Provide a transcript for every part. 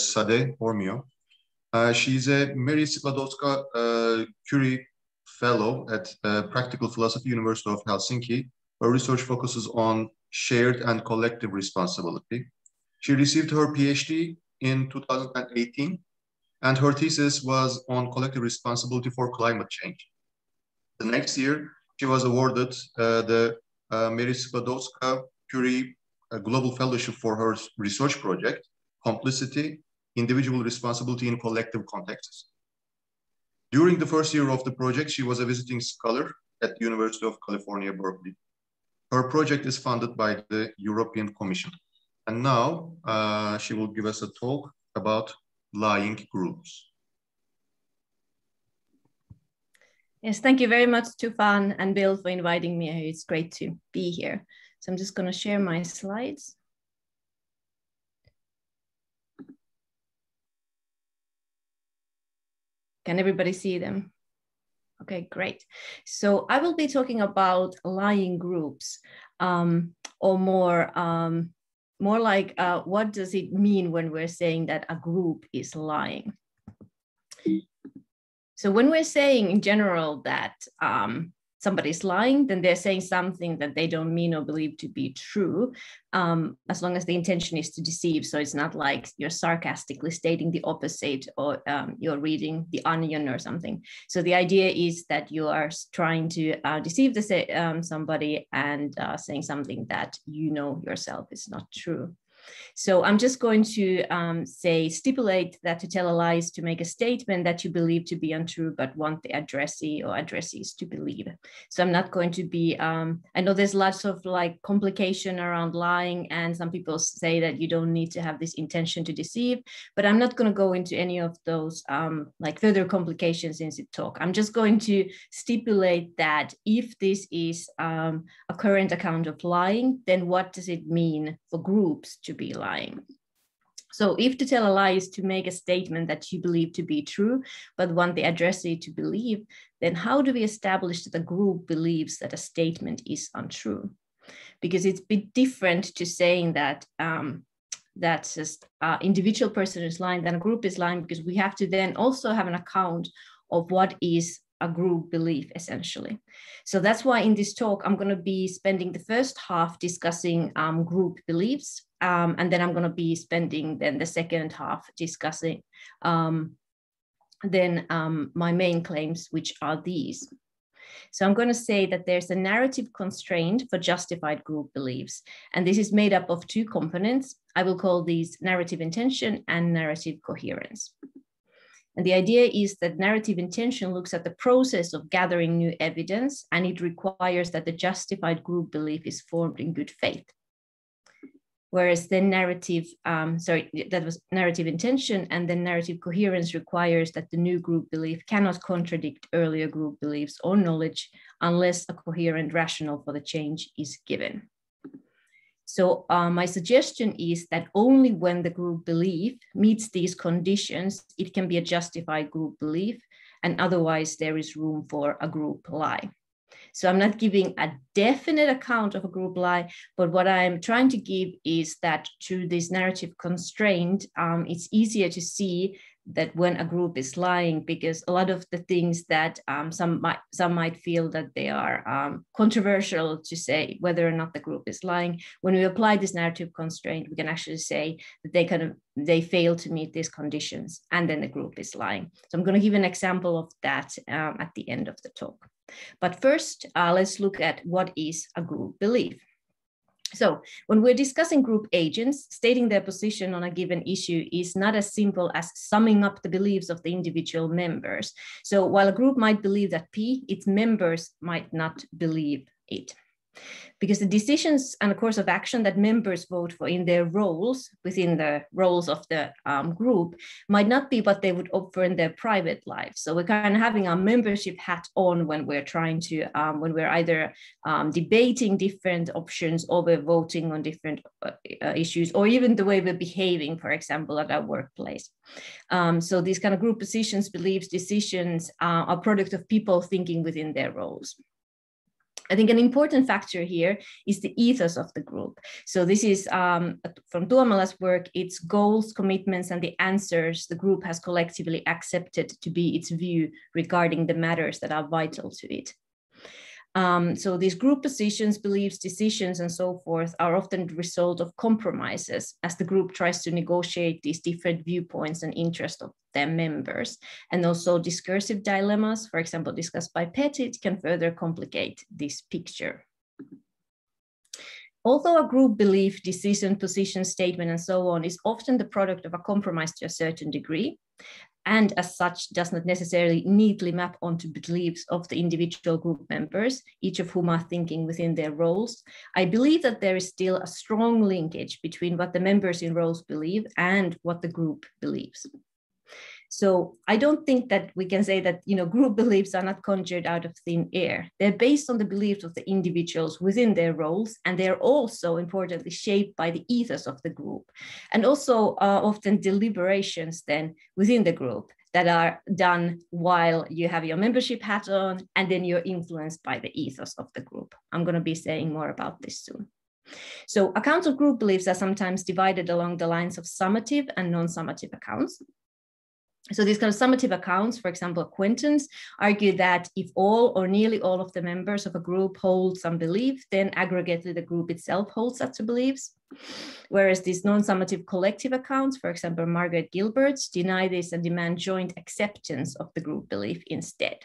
Säde, Hormio. She's a Mary Skłodowska-Curie Fellow at Practical Philosophy University of Helsinki. Her research focuses on shared and collective responsibility. She received her PhD in 2018, and her thesis was on collective responsibility for climate change. The next year, she was awarded the Mary Skłodowska-Curie Global Fellowship for her research project, Complicity, Individual Responsibility in Collective Contexts. During the first year of the project, she was a visiting scholar at the University of California, Berkeley. Her project is funded by the European Commission. And now she will give us a talk about lying groups. Yes, thank you very much, Tufan and Bill, for inviting me. It's great to be here. So I'm just going to share my slides. Can everybody see them? Okay, great. So I will be talking about lying groups, or more like what does it mean when we're saying that a group is lying? So when we're saying in general that somebody's lying, then they're saying something that they don't mean or believe to be true, as long as the intention is to deceive. So it's not like you're sarcastically stating the opposite, or you're reading The Onion or something. So the idea is that you are trying to deceive somebody and saying something that you know yourself is not true. So I'm just going to stipulate that to tell a lie is to make a statement that you believe to be untrue, but want the addressee or addressees to believe. So I'm not going to be, I know there's lots of like complication around lying, and some people say that you don't need to have this intention to deceive, but I'm not going to go into any of those like further complications in the talk. I'm just going to stipulate that if this is a current account of lying, then what does it mean for groups to be lying? So if to tell a lie is to make a statement that you believe to be true, but want the addressee to believe, then how do we establish that a group believes that a statement is untrue? Because it's a bit different to saying that that's just individual person is lying than a group is lying, because we have to then also have an account of what is a group belief, essentially. So that's why in this talk, I'm going to be spending the first half discussing group beliefs, and then I'm going to be spending then the second half discussing my main claims, which are these. So I'm going to say that there's a narrative constraint for justified group beliefs, and this is made up of two components. I will call these narrative intention and narrative coherence. And the idea is that narrative intention looks at the process of gathering new evidence, and it requires that the justified group belief is formed in good faith. Whereas the narrative, that was narrative intention, and then narrative coherence requires that the new group belief cannot contradict earlier group beliefs or knowledge unless a coherent rationale for the change is given. So my suggestion is that only when the group belief meets these conditions, it can be a justified group belief, and otherwise there is room for a group lie. So I'm not giving a definite account of a group lie, but what I'm trying to give is that through this narrative constraint, it's easier to see that when a group is lying, because a lot of the things that some might feel that they are controversial to say whether or not the group is lying, when we apply this narrative constraint, we can actually say that they fail to meet these conditions, and then the group is lying. So I'm going to give an example of that at the end of the talk. But first, let's look at what is a group belief. So when we're discussing group agents, stating their position on a given issue is not as simple as summing up the beliefs of the individual members. So while a group might believe that P, its members might not believe it. Because the decisions and the course of action that members vote for in their roles, within the roles of the group, might not be what they would opt for in their private lives. So we're kind of having our membership hat on when we're trying to, when we're either debating different options, or we're voting on different issues, or even the way we're behaving, for example, at our workplace. So these kind of group positions, beliefs, decisions are a product of people thinking within their roles. I think an important factor here is the ethos of the group. So this is from Tuomala's work, its goals, commitments, and the answers the group has collectively accepted to be its view regarding the matters that are vital to it. So these group positions, beliefs, decisions, and so forth are often the result of compromises as the group tries to negotiate these different viewpoints and interests of their members. And also discursive dilemmas, for example, discussed by Petit, can further complicate this picture. Although a group belief, decision, position, statement, and so on is often the product of a compromise to a certain degree, and as such does not necessarily neatly map onto beliefs of the individual group members, each of whom are thinking within their roles, I believe that there is still a strong linkage between what the members in roles believe and what the group believes. So I don't think that we can say that group beliefs are not conjured out of thin air. They're based on the beliefs of the individuals within their roles, and they're also importantly shaped by the ethos of the group, and also often deliberations then within the group that are done while you have your membership hat on, and then you're influenced by the ethos of the group. I'm going to be saying more about this soon. So accounts of group beliefs are sometimes divided along the lines of summative and non-summative accounts. So these kind of summative accounts, for example, acquaintance, argue that if all or nearly all of the members of a group hold some belief, then aggregately the group itself holds such beliefs. Whereas these non-summative collective accounts, for example, Margaret Gilbert's, deny this and demand joint acceptance of the group belief instead.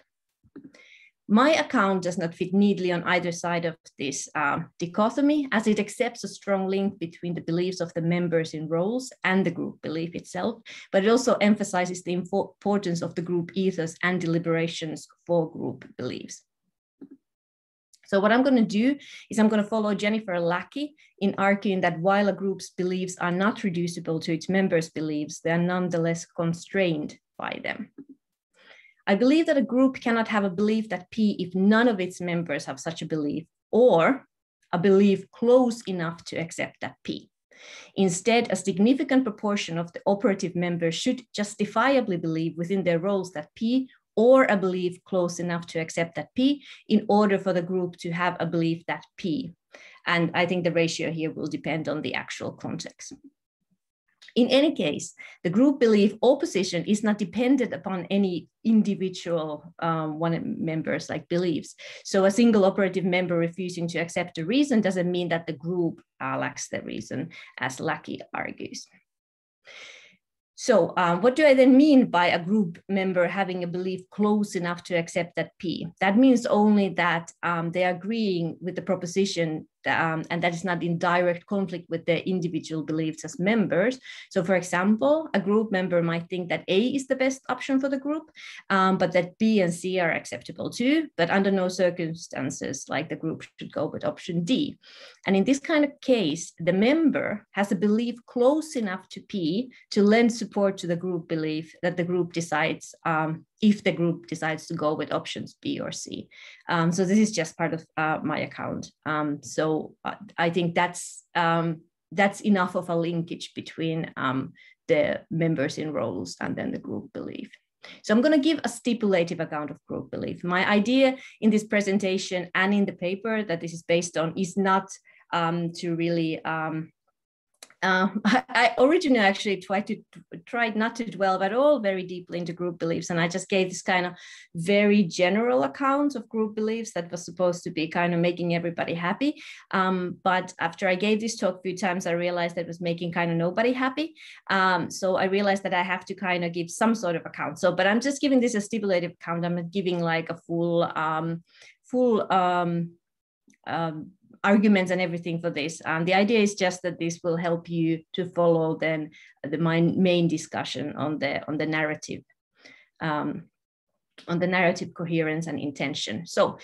My account does not fit neatly on either side of this dichotomy, as it accepts a strong link between the beliefs of the members in roles and the group belief itself, but it also emphasizes the importance of the group ethos and deliberations for group beliefs. So what I'm going to do is I'm going to follow Jennifer Lackey in arguing that while a group's beliefs are not reducible to its members' beliefs, they are nonetheless constrained by them. I believe that a group cannot have a belief that P if none of its members have such a belief, or a belief close enough to accept that P. Instead, a significant proportion of the operative members should justifiably believe within their roles that P, or a belief close enough to accept that P, in order for the group to have a belief that P. And I think the ratio here will depend on the actual context. In any case, the group belief or position is not dependent upon any individual member's beliefs. So a single operative member refusing to accept a reason doesn't mean that the group lacks the reason, as Lackey argues. So what do I then mean by a group member having a belief close enough to accept that P? That means only that they are agreeing with the proposition and that is not in direct conflict with their individual beliefs as members. So for example, a group member might think that A is the best option for the group, but that B and C are acceptable too, but under no circumstances the group should go with option D. And in this kind of case, the member has a belief close enough to P to lend support to the group belief that the group decides if the group decides to go with options B or C. So this is just part of my account. So I think that's enough of a linkage between the members in roles and then the group belief. So I'm going to give a stipulative account of group belief. My idea in this presentation and in the paper that this is based on is not to really I originally actually tried not to dwell at all very deeply into group beliefs, and I just gave this kind of very general account of group beliefs that was supposed to be kind of making everybody happy. But after I gave this talk a few times, I realized that it was making kind of nobody happy. So I realized that I have to kind of give some sort of account. So, but I'm just giving this a stipulative account. I'm not giving a full arguments and everything for this. The idea is just that this will help you to follow then my main discussion on the narrative, coherence and intention. So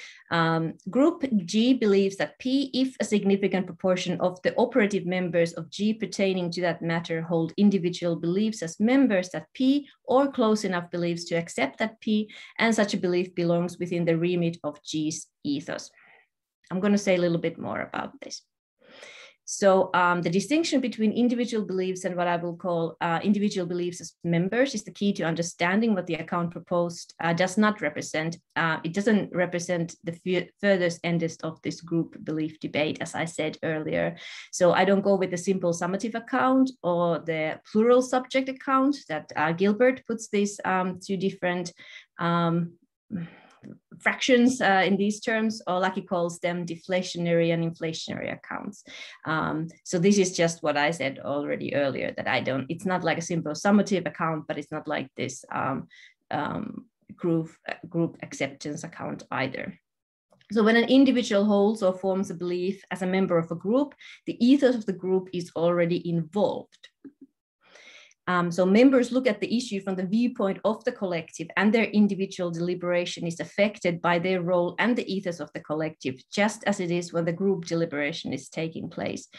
group G believes that P, if a significant proportion of the operative members of G pertaining to that matter hold individual beliefs as members that P, or close enough beliefs to accept that P, and such a belief belongs within the remit of G's ethos. I'm going to say a little bit more about this. So the distinction between individual beliefs and what I will call individual beliefs as members is the key to understanding what the account proposed does not represent. It doesn't represent the furthest endest of this group belief debate, as I said earlier. So I don't go with the simple summative account or the plural subject account that Gilbert puts these two different fractions in these terms, or like he calls them deflationary and inflationary accounts. So this is just what I said already earlier, that it's not like a simple summative account, but it's not like this group acceptance account either. So when an individual holds or forms a belief as a member of a group, the ethos of the group is already involved. So members look at the issue from the viewpoint of the collective, and their individual deliberation is affected by their role and the ethos of the collective, just as it is when the group deliberation is taking place.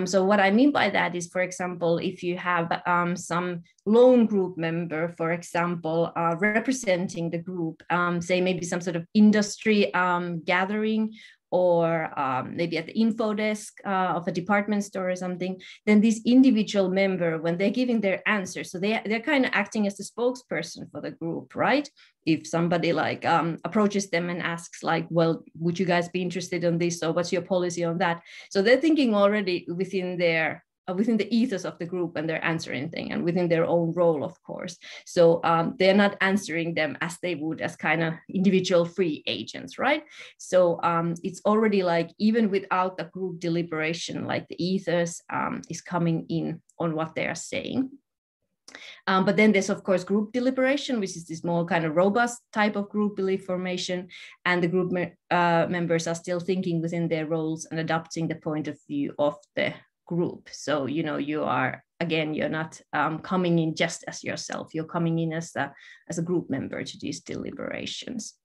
So what I mean by that is, for example, if you have some lone group member, for example, representing the group, say maybe some sort of industry gathering, or maybe at the info desk of a department store or something, then this individual member, when they're giving their answer, so they're kind of acting as the spokesperson for the group, right? If somebody like approaches them and asks like, well, would you guys be interested in this? Or what's your policy on that? So they're thinking already within the ethos of the group, and they're answering things, and within their own role, of course. So they're not answering them as they would as kind of individual free agents, right? So it's already like, even without the group deliberation, like the ethos is coming in on what they are saying. But then there's, of course, group deliberation, which is this more kind of robust type of group belief formation. And the group members are still thinking within their roles and adopting the point of view of the group. So, you know, you're not coming in just as yourself, you're coming in as a group member to these deliberations.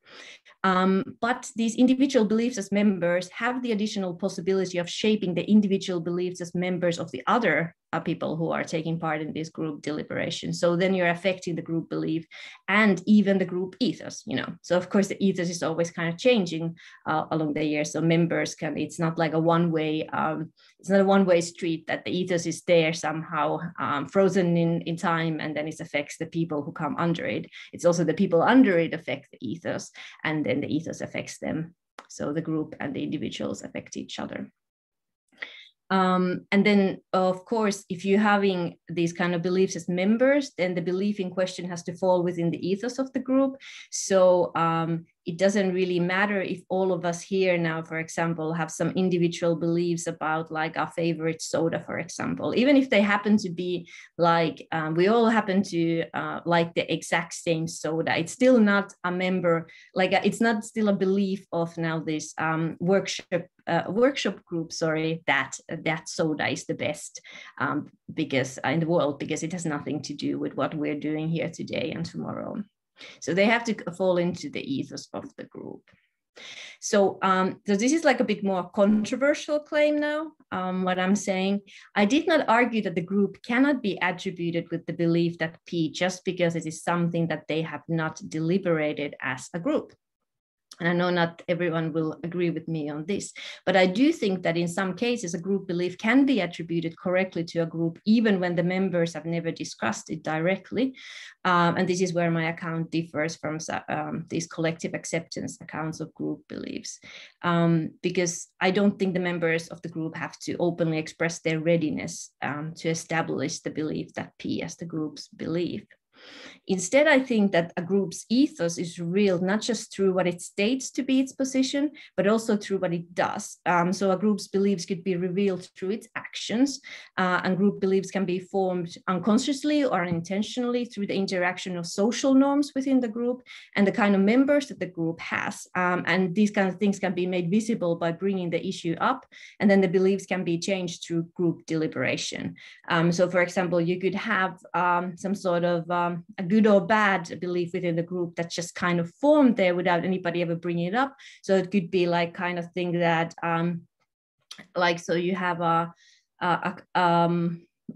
But these individual beliefs as members have the additional possibility of shaping the individual beliefs as members of the other people who are taking part in this group deliberation. So then you're affecting the group belief and even the group ethos, you know. So of course the ethos is always kind of changing along the years. So members it's not like a one-way, it's not a one-way street, that the ethos is there somehow frozen in time, and then it affects the people who come under it. It's also the people under it affect the ethos, and then the ethos affects them. So the group and the individuals affect each other. And then, of course, if you're having these kind of beliefs as members, then the belief in question has to fall within the ethos of the group. So it doesn't really matter if all of us here now, for example, have some individual beliefs about like our favorite soda, for example, even if they happen to be like, we all happen to like the exact same soda, it's still not a member, like it's not still a belief of now this workshop group, sorry, that soda is the best because in the world, because it has nothing to do with what we're doing here today and tomorrow. So they have to fall into the ethos of the group. So, so this is like a bit more controversial claim now, what I'm saying. I did not argue that the group cannot be attributed with the belief that P just because it is something that they have not deliberated as a group. And I know not everyone will agree with me on this, but I do think that in some cases, a group belief can be attributed correctly to a group, even when the members have never discussed it directly. And this is where my account differs from these collective acceptance accounts of group beliefs, because I don't think the members of the group have to openly express their readiness to establish the belief that P as the group's belief. Instead, I think that a group's ethos is revealed not just through what it states to be its position, but also through what it does. So a group's beliefs could be revealed through its actions, and group beliefs can be formed unconsciously or unintentionally through the interaction of social norms within the group and the kind of members that the group has. And these kinds of things can be made visible by bringing the issue up, and then the beliefs can be changed through group deliberation. So for example, you could have some sort of a good or bad belief within the group that's just kind of formed there without anybody ever bringing it up. So it could be like kind of thing that like, so you have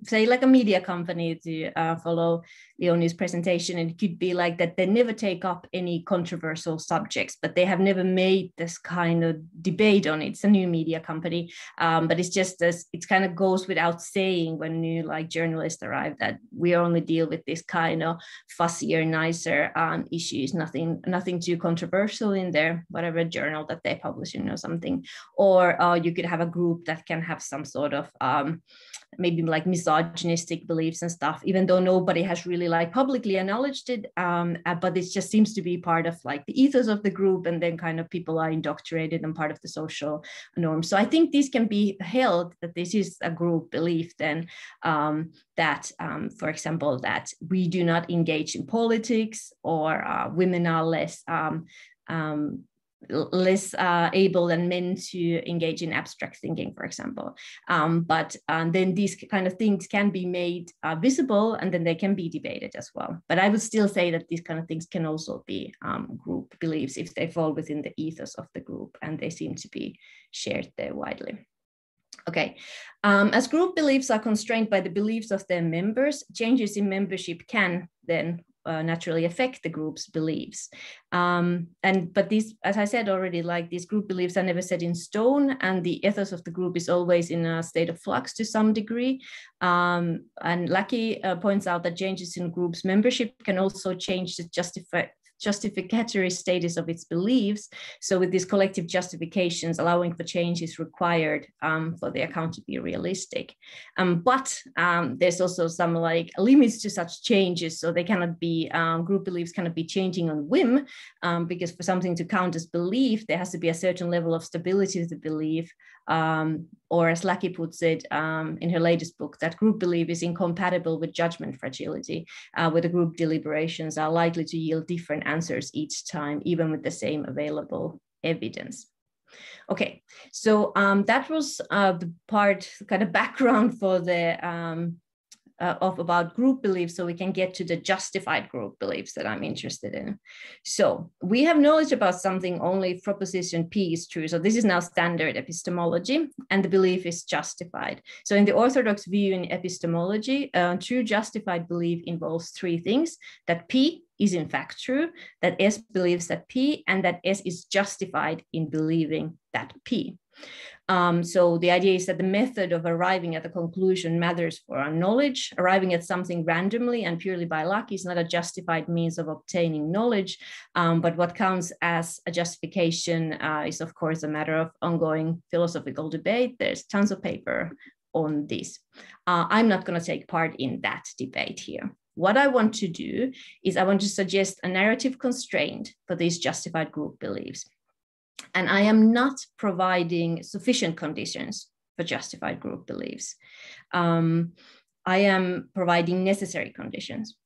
say like a media company, to follow Leonie's presentation, and it could be like that they never take up any controversial subjects, but they have never made this kind of debate on it. It's a new media company, but it's just this, it kind of goes without saying when new like journalists arrive that we only deal with this kind of fussier, nicer issues, nothing too controversial in their whatever journal that they publish in or something. Or you could have a group that can have some sort of maybe like misogynistic beliefs and stuff, even though nobody has really like publicly acknowledged it, but it just seems to be part of like the ethos of the group, and then kind of people are indoctrinated and part of the social norm. So I think this can be held that this is a group belief then, that for example, that we do not engage in politics, or women are less able than men to engage in abstract thinking, for example. But then these kind of things can be made visible, and then they can be debated as well. But I would still say that these kind of things can also be group beliefs if they fall within the ethos of the group and they seem to be shared there widely. Okay, as group beliefs are constrained by the beliefs of their members, changes in membership can then naturally affect the group's beliefs. But these, as I said already, like these group beliefs are never set in stone, and the ethos of the group is always in a state of flux to some degree. And Lackey points out that changes in groups' membership can also change the justificatory status of its beliefs. So with these collective justifications, allowing for change is required for the account to be realistic. But there's also some like limits to such changes. So they cannot be, group beliefs cannot be changing on whim, because for something to count as belief, there has to be a certain level of stability to the belief. Or as Lackey puts it in her latest book, that group belief is incompatible with judgment fragility, where the group deliberations are likely to yield different answers each time, even with the same available evidence. Okay, so that was the part, kind of background for the about group beliefs, so we can get to the justified group beliefs that I'm interested in. So we have knowledge about something only if proposition P is true. So this is now standard epistemology, and the belief is justified. So in the orthodox view in epistemology, true justified belief involves three things: that P is in fact true, that S believes that P, and that S is justified in believing that P. So the idea is that the method of arriving at the conclusion matters for our knowledge. Arriving at something randomly and purely by luck is not a justified means of obtaining knowledge, but what counts as a justification is of course a matter of ongoing philosophical debate. There's tons of paper on this. I'm not going to take part in that debate here. What I want to do is I want to suggest a narrative constraint for these justified group beliefs. And I am not providing sufficient conditions for justified group beliefs. I am providing necessary conditions.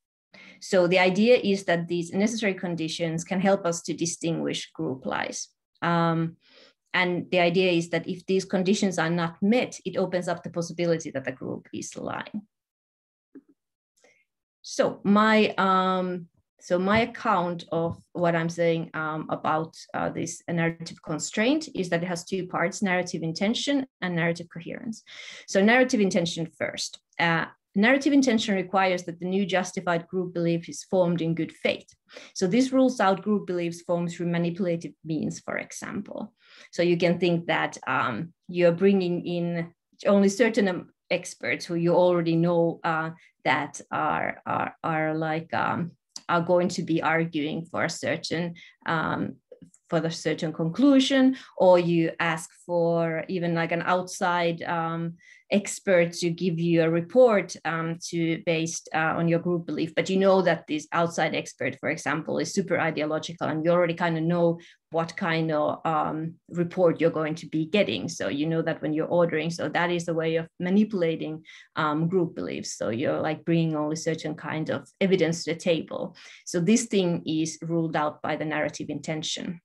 So the idea is that these necessary conditions can help us to distinguish group lies. And the idea is that if these conditions are not met, it opens up the possibility that the group is lying. So my account of what I'm saying about this narrative constraint is that it has two parts: narrative intention and narrative coherence. So narrative intention first. Narrative intention requires that the new justified group belief is formed in good faith. So this rules out group beliefs formed through manipulative means, for example. So you can think that you're bringing in only certain experts who you already know that are going to be arguing for a certain conclusion, or you ask for even like an outside expert to give you a report based on your group belief. But you know that this outside expert, for example, is super ideological, and you already kind of know what kind of report you're going to be getting. So you know that when you're ordering. So that is a way of manipulating group beliefs. So you're like bringing only certain kind of evidence to the table. So this thing is ruled out by the narrative intention,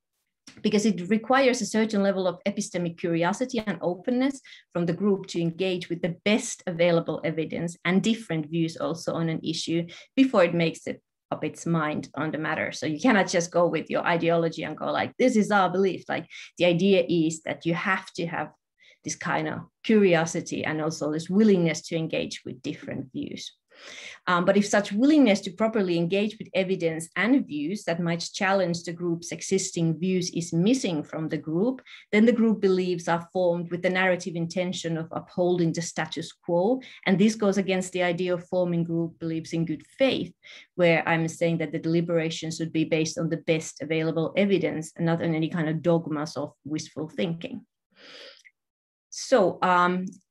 because it requires a certain level of epistemic curiosity and openness from the group to engage with the best available evidence and different views also on an issue before it makes it up its mind on the matter. So you cannot just go with your ideology and go like, this is our belief. Like the idea is that you have to have this kind of curiosity and also this willingness to engage with different views. But if such willingness to properly engage with evidence and views that might challenge the group's existing views is missing from the group, then the group beliefs are formed with the narrative intention of upholding the status quo. And this goes against the idea of forming group beliefs in good faith, where I'm saying that the deliberation should be based on the best available evidence and not on any kind of dogmas of wishful thinking. So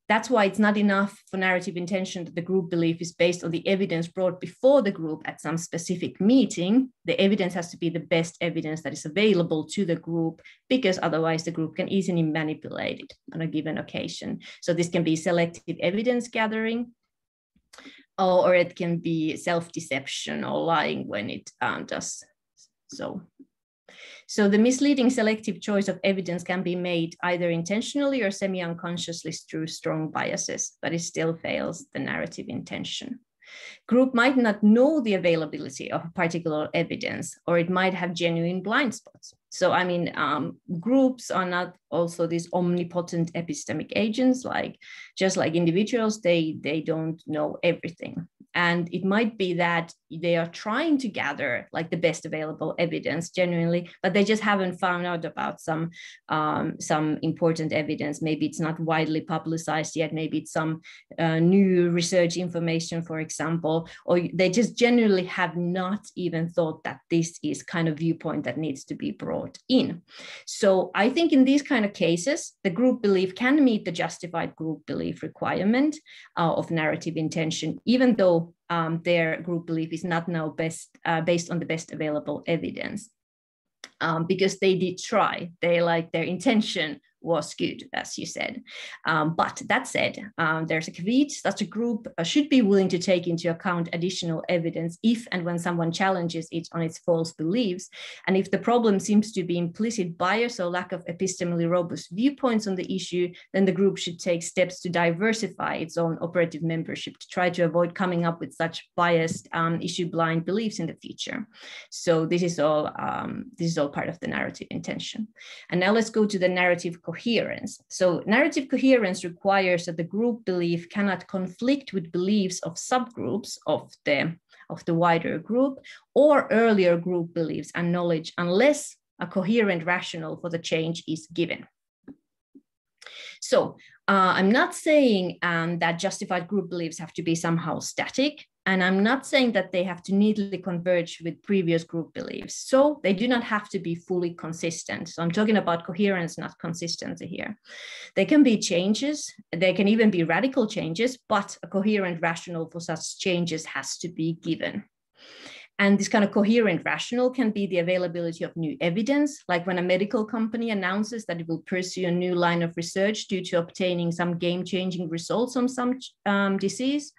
that's why it's not enough for narrative intention that the group belief is based on the evidence brought before the group at some specific meeting. The evidence has to be the best evidence that is available to the group, because otherwise the group can easily manipulate it on a given occasion. So this can be selective evidence gathering, or it can be self-deception or lying when it does so. So the misleading selective choice of evidence can be made either intentionally or semi-unconsciously through strong biases, but it still fails the narrative intention. Group might not know the availability of a particular evidence, or it might have genuine blind spots. So, I mean, groups are not also these omnipotent epistemic agents, just like individuals, they don't know everything. And it might be that they are trying to gather like the best available evidence genuinely, but they just haven't found out about some important evidence. Maybe it's not widely publicized yet. Maybe it's some new research information, for example, or they just genuinely have not even thought that this is kind of viewpoint that needs to be brought in. So I think in these kind of cases, the group belief can meet the justified group belief requirement of narrative intention, even though their group belief is not now based on the best available evidence, because they did try. Their intention was good, as you said. But that said, there's a caveat that a group should be willing to take into account additional evidence if and when someone challenges it on its false beliefs. And if the problem seems to be implicit bias or lack of epistemically robust viewpoints on the issue, then the group should take steps to diversify its own operative membership to try to avoid coming up with such biased, issue-blind beliefs in the future. So this is all part of the narrative intention. And now let's go to the narrative coherence. So narrative coherence requires that the group belief cannot conflict with beliefs of subgroups of the wider group or earlier group beliefs and knowledge unless a coherent rationale for the change is given. So I'm not saying that justified group beliefs have to be somehow static, and I'm not saying that they have to neatly converge with previous group beliefs. So they do not have to be fully consistent. So I'm talking about coherence, not consistency here. There can be changes, there can even be radical changes, but a coherent rationale for such changes has to be given. And this kind of coherent rationale can be the availability of new evidence, like when a medical company announces that it will pursue a new line of research due to obtaining some game-changing results on some disease.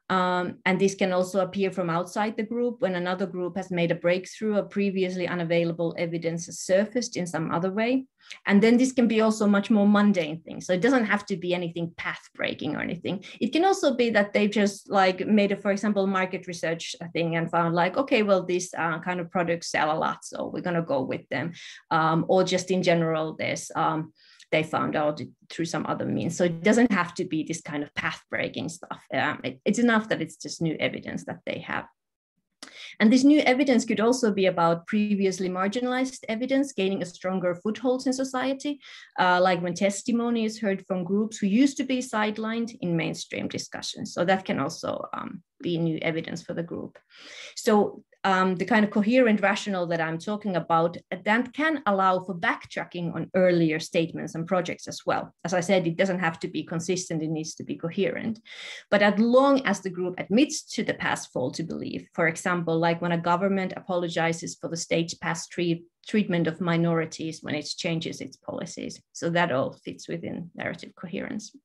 And this can also appear from outside the group when another group has made a breakthrough or previously unavailable evidence has surfaced in some other way. And then this can be also much more mundane things. So it doesn't have to be anything path-breaking or anything. It can also be that they've just made for example, market research thing and found okay, well, these kind of products sell a lot, so we're going to go with them. Or just in general, they found out through some other means. So it doesn't have to be this kind of path-breaking stuff. It's enough that it's just new evidence that they have. And this new evidence could also be about previously marginalized evidence gaining a stronger foothold in society, like when testimony is heard from groups who used to be sidelined in mainstream discussions. So that can also be new evidence for the group. So the kind of coherent rationale that I'm talking about, that can allow for backtracking on earlier statements and projects as well. As I said, it doesn't have to be consistent, it needs to be coherent. But as long as the group admits to the past faulty belief, for example, like when a government apologizes for the state's past treatment of minorities when it changes its policies. So that all fits within narrative coherence.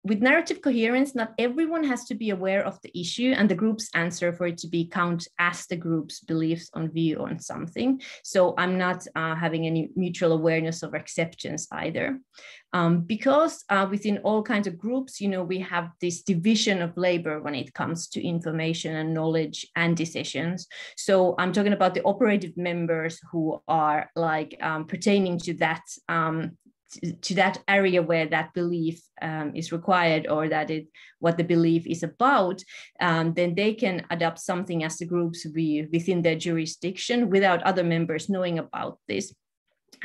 With narrative coherence, not everyone has to be aware of the issue and the group's answer for it to be counted as the group's beliefs on view on something. So I'm not having any mutual awareness or acceptance either. Because within all kinds of groups, we have this division of labor when it comes to information and knowledge and decisions. So I'm talking about the operative members who are pertaining to that to that area where that belief is required, or that what the belief is about, then they can adopt something as the group's view within their jurisdiction without other members knowing about this.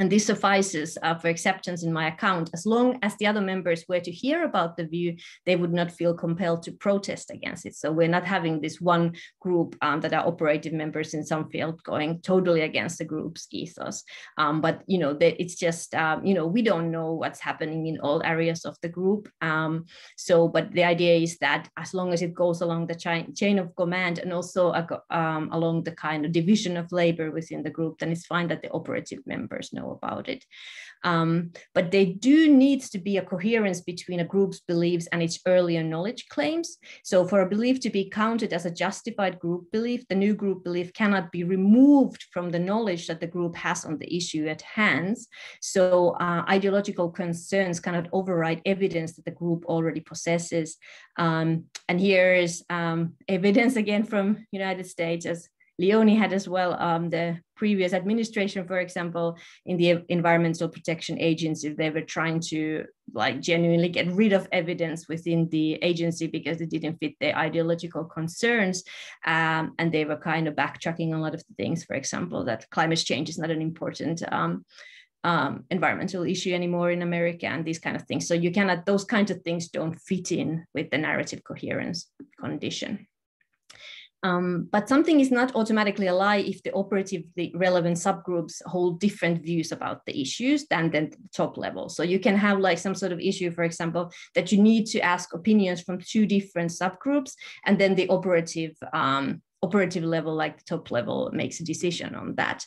And this suffices for acceptance in my account. As long as the other members were to hear about the view, they would not feel compelled to protest against it. So we're not having this one group that are operative members in some field going totally against the group's ethos. But it's just we don't know what's happening in all areas of the group. But the idea is that as long as it goes along the chain of command, and also along the kind of division of labor within the group, then it's fine that the operative members know about it. But there needs to be a coherence between a group's beliefs and its earlier knowledge claims. So for a belief to be counted as a justified group belief, the new group belief cannot be removed from the knowledge that the group has on the issue at hand. So ideological concerns cannot override evidence that the group already possesses. And here is evidence again from United States, as Leone had as well, the previous administration, for example, in the Environmental Protection Agency, they were trying to genuinely get rid of evidence within the agency because it didn't fit their ideological concerns. And they were kind of backtracking a lot of the things, for example, that climate change is not an important environmental issue anymore in America, and these kind of things. So you cannot, those kinds of things don't fit in with the narrative coherence condition. But something is not automatically a lie if the operatively relevant subgroups hold different views about the issues than the top level. So you can have some sort of issue, for example, that you need to ask opinions from two different subgroups, and then the operative level, like the top level, makes a decision on that.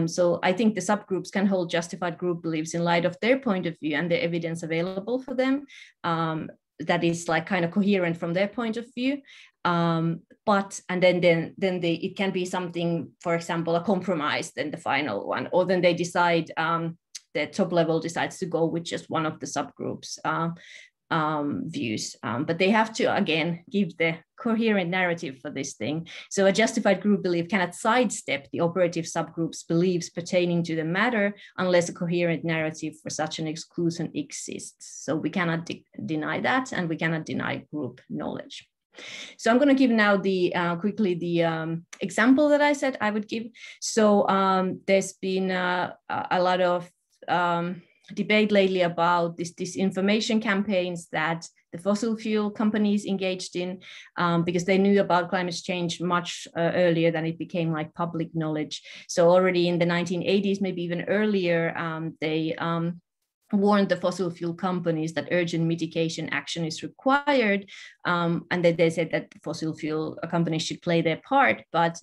So I think the subgroups can hold justified group beliefs in light of their point of view and the evidence available for them. That is kind of coherent from their point of view. It can be something, for example, a compromise, then the final one, or then they decide, the top level decides to go with just one of the subgroups views. But they have to, again, give the coherent narrative for this thing. So a justified group belief cannot sidestep the operative subgroup's beliefs pertaining to the matter unless a coherent narrative for such an exclusion exists. So we cannot deny that, and we cannot deny group knowledge. So I'm going to give now quickly the example that I said I would give. So there's been a lot of debate lately about these disinformation campaigns that the fossil fuel companies engaged in, because they knew about climate change much earlier than it became public knowledge. So already in the 1980s, maybe even earlier, they warned the fossil fuel companies that urgent mitigation action is required, and that they said that fossil fuel companies should play their part, but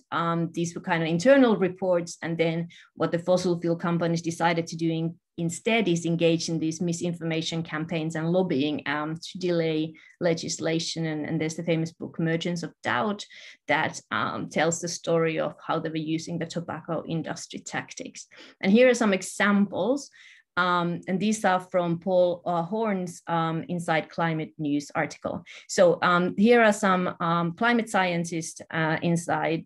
these were kind of internal reports, and then what the fossil fuel companies decided to do instead is engage in these misinformation campaigns and lobbying to delay legislation. And there's the famous book Merchants of Doubt that tells the story of how they were using the tobacco industry tactics. And here are some examples. And these are from Paul Horn's Inside Climate News article. So here are some climate scientists inside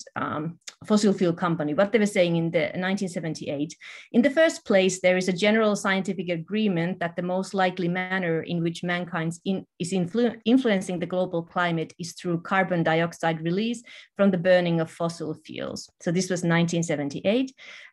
fossil fuel company, what they were saying in the 1978. In the first place, there is a general scientific agreement that the most likely manner in which mankind is influencing the global climate is through carbon dioxide release from the burning of fossil fuels. So this was 1978.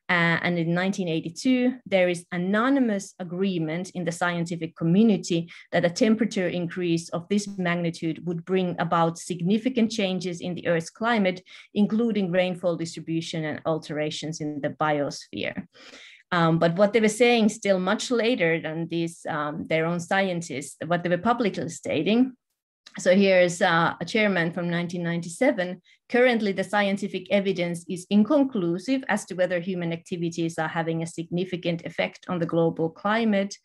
And in 1982, there is anonymous agreement in the scientific community that a temperature increase of this magnitude would bring about significant changes in the Earth's climate, including rainfall distribution and alterations in the biosphere. But what they were saying still much later than these, their own scientists, what they were publicly stating. So here's a chairman from 1997. Currently, the scientific evidence is inconclusive as to whether human activities are having a significant effect on the global climate.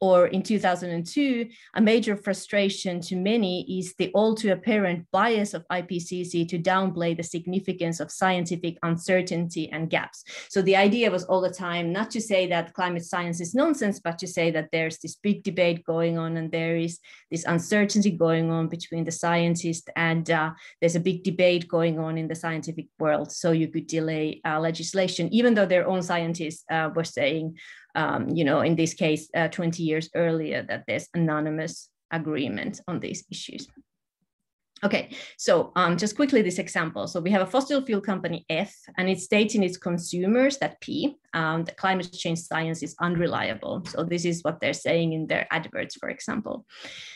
Or in 2002, a major frustration to many is the all too apparent bias of IPCC to downplay the significance of scientific uncertainty and gaps. So the idea was all the time not to say that climate science is nonsense, but to say that there's this big debate going on and there is this uncertainty going on between the scientists, and there's a big debate going on in the scientific world. So you could delay legislation, even though their own scientists were saying, you know, in this case, 20 years earlier, that there's anonymous agreement on these issues. Okay, so just quickly this example. So we have a fossil fuel company F, and it states in its consumers that P, that climate change science is unreliable. So this is what they're saying in their adverts, for example.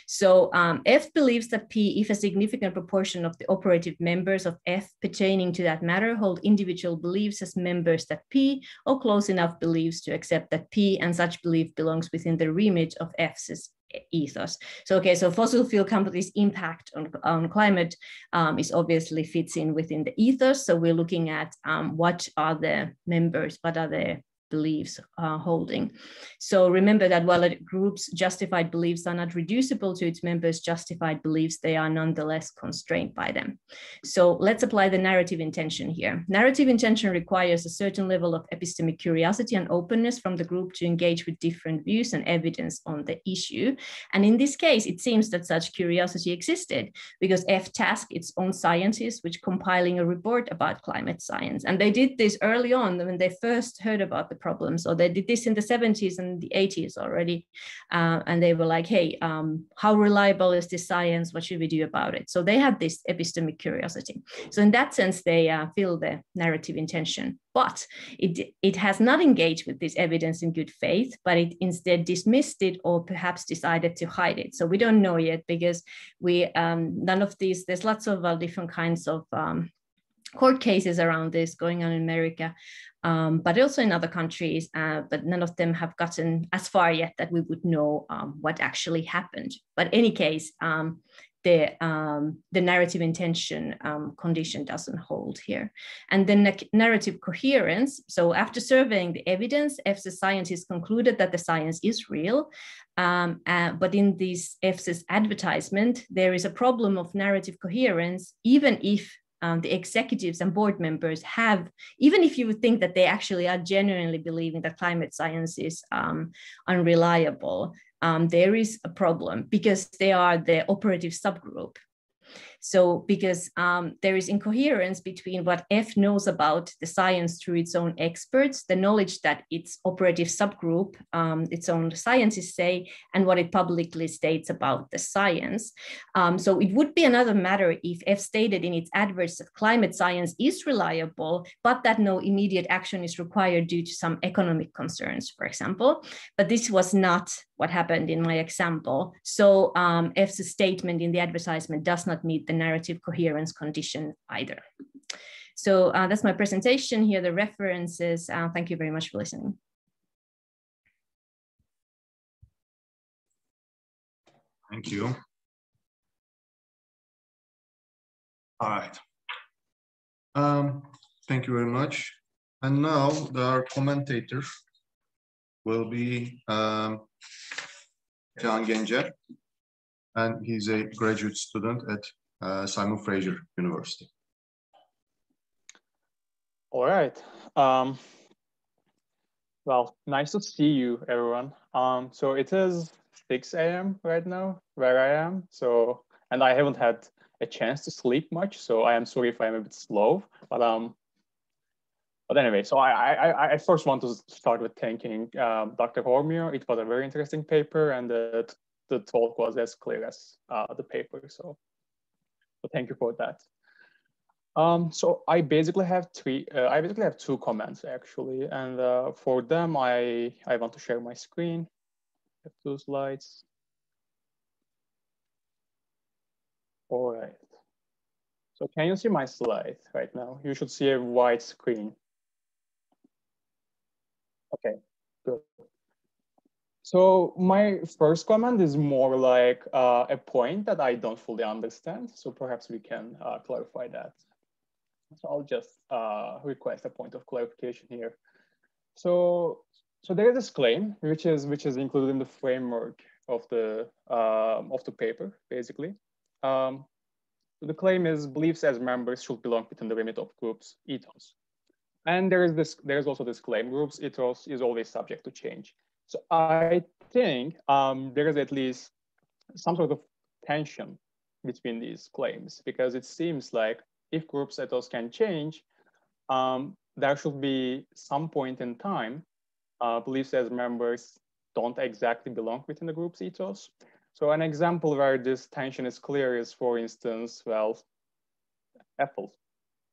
So F believes that P, if a significant proportion of the operative members of F pertaining to that matter hold individual beliefs as members that P, or close enough beliefs to accept that P and such belief belongs within the remit of F's ethos. So, okay, so fossil fuel companies' impact on climate is obviously fits in within the ethos. So we're looking at what are the members, what are their beliefs holding. So remember that while a group's justified beliefs are not reducible to its members' justified beliefs, they are nonetheless constrained by them. So let's apply the narrative intention here. Narrative intention requires a certain level of epistemic curiosity and openness from the group to engage with different views and evidence on the issue. And in this case, it seems that such curiosity existed because F tasked its own scientists with compiling a report about climate science. And they did this early on when they first heard about the problems. So they did this in the 70s and the 80s already. And they were like, hey, how reliable is this science? What should we do about it? So they had this epistemic curiosity. So in that sense, they feel the narrative intention. But it has not engaged with this evidence in good faith, but it instead dismissed it or perhaps decided to hide it. So we don't know yet because we none of these, there's lots of different kinds of court cases around this going on in America, but also in other countries, but none of them have gotten as far yet that we would know what actually happened. But in any case, the narrative intention condition doesn't hold here. And then narrative coherence. So after surveying the evidence, F's scientists concluded that the science is real. But in this F's advertisement, there is a problem of narrative coherence, even if the executives and board members have, even if you would think that they actually are genuinely believing that climate science is unreliable, there is a problem because they are the operative subgroup. So because there is incoherence between what F knows about the science through its own experts, the knowledge that its operative subgroup, its own scientists say, and what it publicly states about the science. So it would be another matter if F stated in its adverts that climate science is reliable, but that no immediate action is required due to some economic concerns, for example. But this was not what happened in my example. So F's statement in the advertisement does not meet the narrative coherence condition either. So that's my presentation here, the references. Thank you very much for listening. Thank you. All right. Thank you very much. And now our commentator will be Can Gencer, and he's a graduate student at Simon Fraser University. All right. Well, nice to see you, everyone. So it is 6 a.m. right now where I am. So, and I haven't had a chance to sleep much. So I am sorry if I'm a bit slow, but anyway, so I first want to start with thanking Dr. Hormio. It was a very interesting paper, and the talk was as clear as the paper. So thank you for that. So I basically have two comments actually, and for them I want to share my screen. I have 2 slides. All right. So can you see my slide right now? You should see a white screen. Okay, good. So my first comment is more like a point that I don't fully understand. So perhaps we can clarify that. So I'll just request a point of clarification here. So there is this claim which is included in the framework of the paper, basically. The claim is beliefs as members should belong within the remit of groups ethos. And there's also this claim groups ethos is always subject to change. So I think there is at least some sort of tension between these claims, because it seems like if groups ethos can change, there should be some point in time beliefs as members don't exactly belong within the group's ethos. So an example where this tension is clear is, for instance, well, Apple.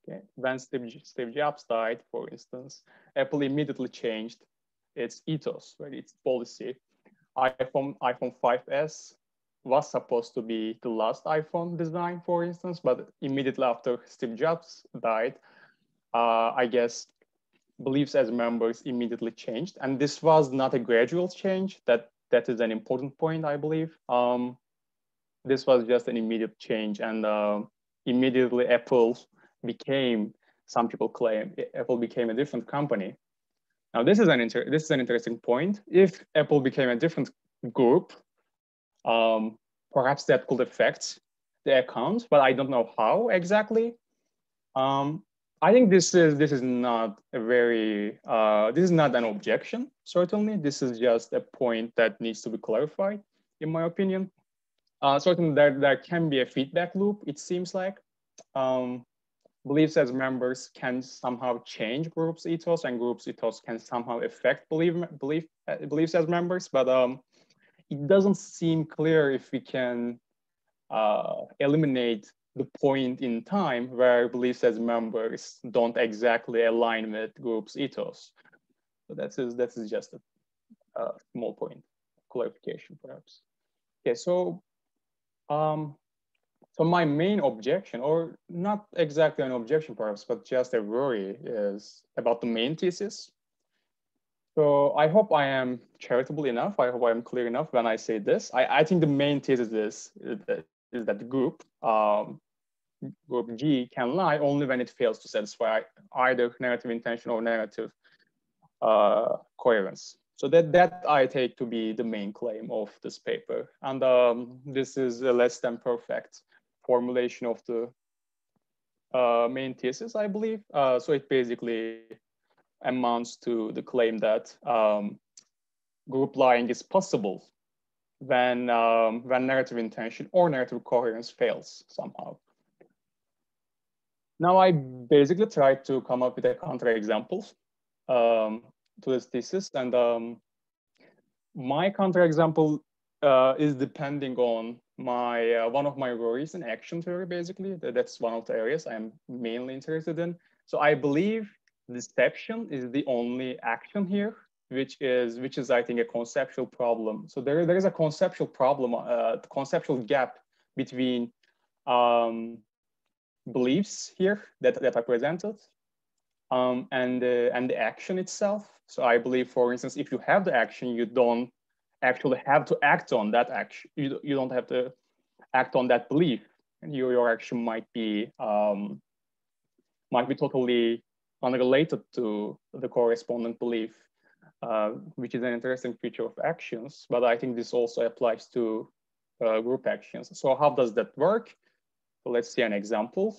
Okay. When Steve Jobs died, for instance, Apple immediately changed its ethos, right? Its policy. iPhone 5S was supposed to be the last iPhone design, for instance, but immediately after Steve Jobs died, I guess beliefs as members immediately changed. And this was not a gradual change. That is an important point, I believe. This was just an immediate change, and immediately Apple became, some people claim, Apple became a different company. Now, this is an interesting point. If Apple became a different group, perhaps that could affect the account, but I don't know how exactly. I think this is not a very this is not an objection. Certainly, this is just a point that needs to be clarified, in my opinion. Certainly, there can be a feedback loop. It seems like beliefs as members can somehow change groups' ethos, and groups' ethos can somehow affect beliefs as members. But it doesn't seem clear if we can eliminate the point in time where beliefs as members don't exactly align with groups' ethos. So that is just a small point, clarification perhaps. Okay, so so my main objection, or not exactly an objection perhaps, but just a worry, is about the main thesis. So I hope I am charitable enough. I hope I am clear enough when I say this. I think the main thesis is that the group G can lie only when it fails to satisfy either narrative intention or narrative coherence. So that I take to be the main claim of this paper. And this is a less than perfect formulation of the main thesis, I believe. So it basically amounts to the claim that group lying is possible when narrative intention or narrative coherence fails somehow. Now I basically tried to come up with a counterexample to this thesis, and my counterexample is depending on my one of my worries in action theory. Basically, that's one of the areas I'm mainly interested in. So I believe deception is the only action here, which is I think a conceptual problem. So there is a conceptual problem, conceptual gap between beliefs here that are presented and the action itself. So I believe, for instance, if you have the action, you don't actually have to act on that action. You don't have to act on that belief, and your action might be totally unrelated to the corresponding belief, which is an interesting feature of actions. But I think this also applies to group actions. So how does that work? So let's see an example.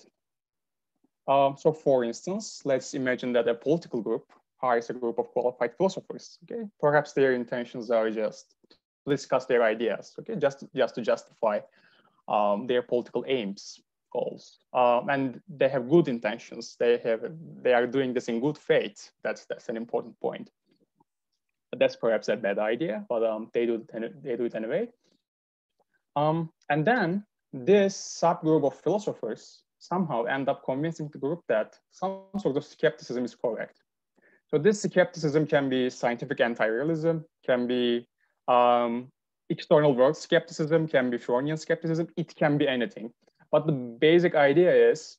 So for instance, let's imagine that a political group hires a group of qualified philosophers. Okay, perhaps their intentions are just to discuss their ideas. Okay, just to justify their political aims, goals, and they have good intentions. They are doing this in good faith. That's an important point. But that's perhaps a bad idea, but they do it anyway. And then this subgroup of philosophers somehow end up convincing the group that some sort of skepticism is correct. So this skepticism can be scientific anti-realism, can be external world skepticism, can be Freudian skepticism, it can be anything. But the basic idea is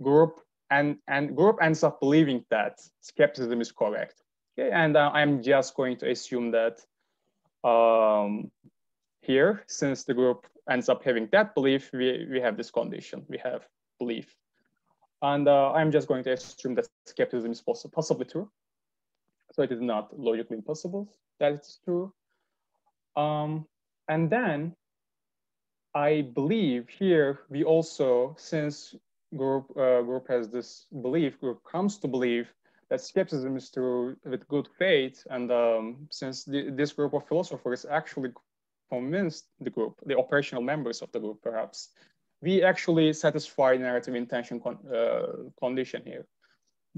group ends up believing that skepticism is correct. Okay, and I'm just going to assume that here, since the group ends up having that belief, we have this condition, we have belief. And I'm just going to assume that skepticism is possibly true. So it is not logically impossible that it's true. And then I believe here we also, since group has this belief, group comes to believe that skepticism is true with good faith. And since this group of philosophers actually convinced the group, the operational members of the group perhaps, we actually satisfy narrative intention condition here,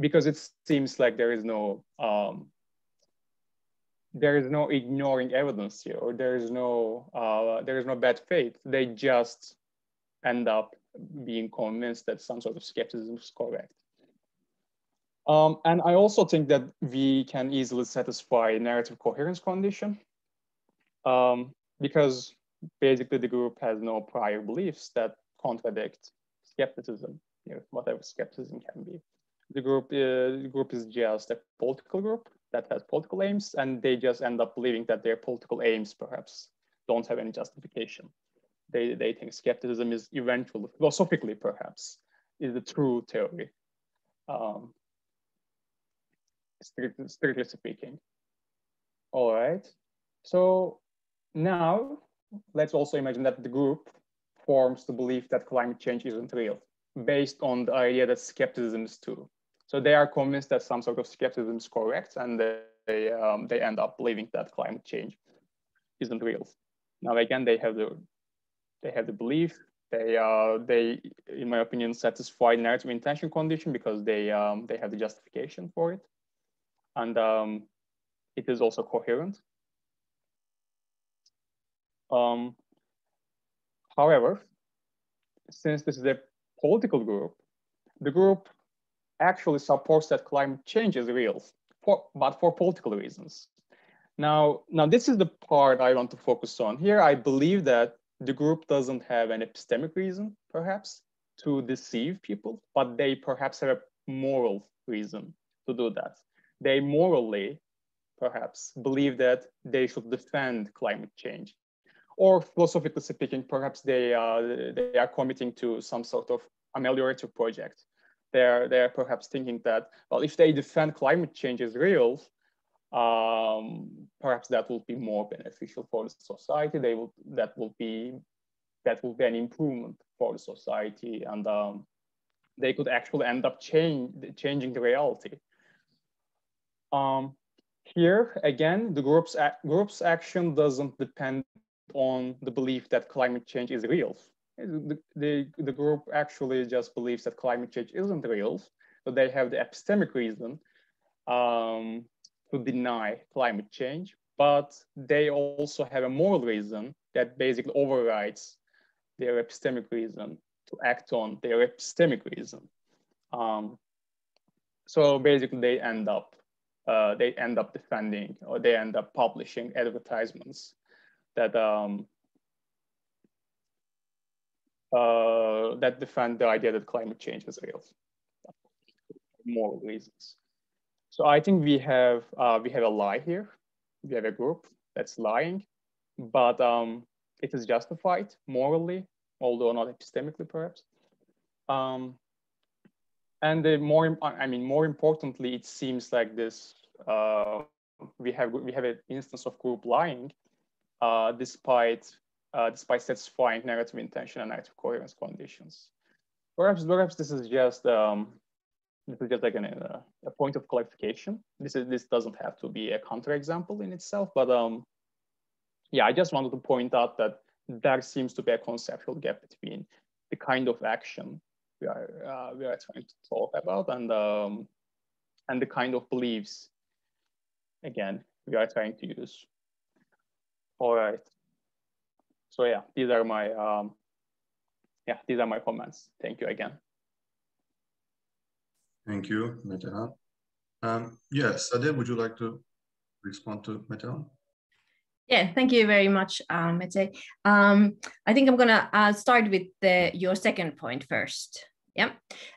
because it seems like there is no there is no ignoring evidence here, or there is no bad faith. They just end up being convinced that some sort of skepticism is correct. And I also think that we can easily satisfy narrative coherence condition because basically the group has no prior beliefs that contradict skepticism, whatever skepticism can be. The group is just a political group that has political aims, and they just end up believing that their political aims perhaps don't have any justification. They think skepticism is eventually, philosophically perhaps, is the true theory, strictly speaking. All right, so now let's also imagine that the group forms the belief that climate change isn't real, based on the idea that skepticism is true. So they are convinced that some sort of skepticism is correct, and they end up believing that climate change isn't real. Now again, they have the belief. They, in my opinion, satisfy narrative intention condition because they have the justification for it, and it is also coherent. However, since this is a political group, the group actually supports that climate change is real, but for political reasons. Now this is the part I want to focus on. Here, I believe that the group doesn't have an epistemic reason, perhaps, to deceive people, but they perhaps have a moral reason to do that. They morally, perhaps, believe that they should defend climate change. Or philosophically speaking, perhaps they are committing to some sort of ameliorative project. They're perhaps thinking that, well, if they defend climate change as real, perhaps that will be more beneficial for the society. That will be an improvement for the society, and they could actually end up changing the reality. Here again, the group's action doesn't depend on the belief that climate change is real. The group actually just believes that climate change isn't real, so they have the epistemic reason to deny climate change, but they also have a moral reason that basically overrides their epistemic reason to act on their epistemic reason. So basically they end up defending, or they end up publishing advertisements that that defend the idea that climate change is real, moral reasons. So I think we have a lie here. We have a group that's lying, but it is justified morally, although not epistemically, perhaps. And more importantly, it seems like this. We have an instance of group lying, despite satisfying narrative intention and narrative coherence conditions. Perhaps this is just like a point of clarification. This doesn't have to be a counterexample in itself, but yeah, I just wanted to point out that there seems to be a conceptual gap between the kind of action we are trying to talk about and the kind of beliefs, again, we are trying to use. All right. So yeah, these are my comments. Thank you again. Thank you, Metehan. Yes, Säde, would you like to respond to Metehan? Yeah, thank you very much, Mete. I think I'm gonna start with your second point first. Yeah.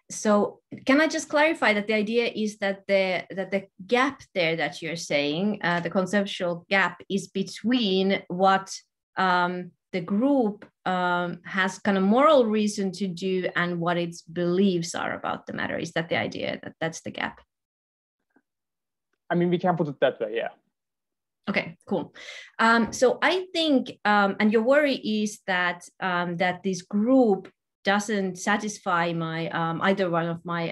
So can I just clarify that the idea is that the gap there that you're saying, the conceptual gap, is between what the group has kind of moral reason to do and what its beliefs are about the matter? Is that the idea, that's the gap? I mean, we can put it that way, yeah. Okay, cool. So I think, and your worry is that that this group doesn't satisfy my either one of my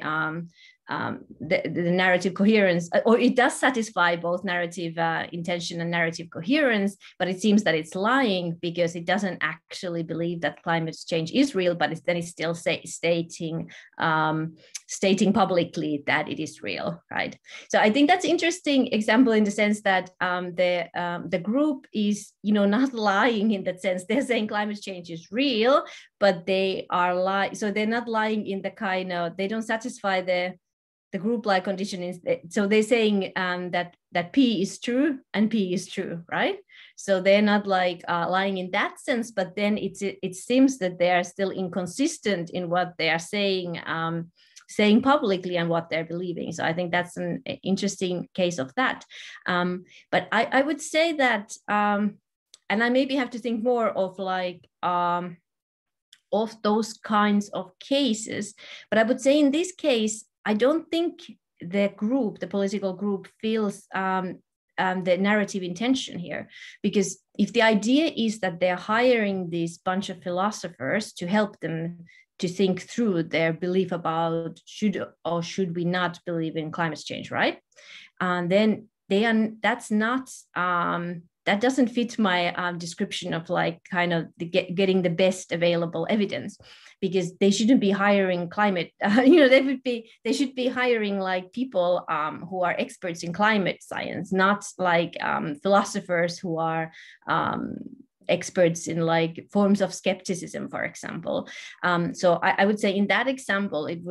the narrative coherence, or it does satisfy both narrative intention and narrative coherence, but it seems that it's lying because it doesn't actually believe that climate change is real, but it's still stating publicly that it is real, right? So I think that's an interesting example in the sense that the group is, not lying in that sense. They're saying climate change is real, but they are lying. So they're not lying in the kind of, they don't satisfy the group-like condition. Is so they're saying that P is true and P is true, right? So they're not like lying in that sense, but then it seems that they are still inconsistent in what they are saying publicly and what they're believing. So I think that's an interesting case of that. But I would say that, and I maybe have to think more of like of those kinds of cases. But I would say in this case, I don't think the political group feels the narrative intention here, because if the idea is that they're hiring this bunch of philosophers to help them to think through their belief about should or should we not believe in climate change, right? And then that doesn't fit my description of like kind of getting the best available evidence, because they shouldn't be hiring climate, they should be hiring like people who are experts in climate science, not like philosophers who are experts in like forms of skepticism, for example. So I would say in that example, it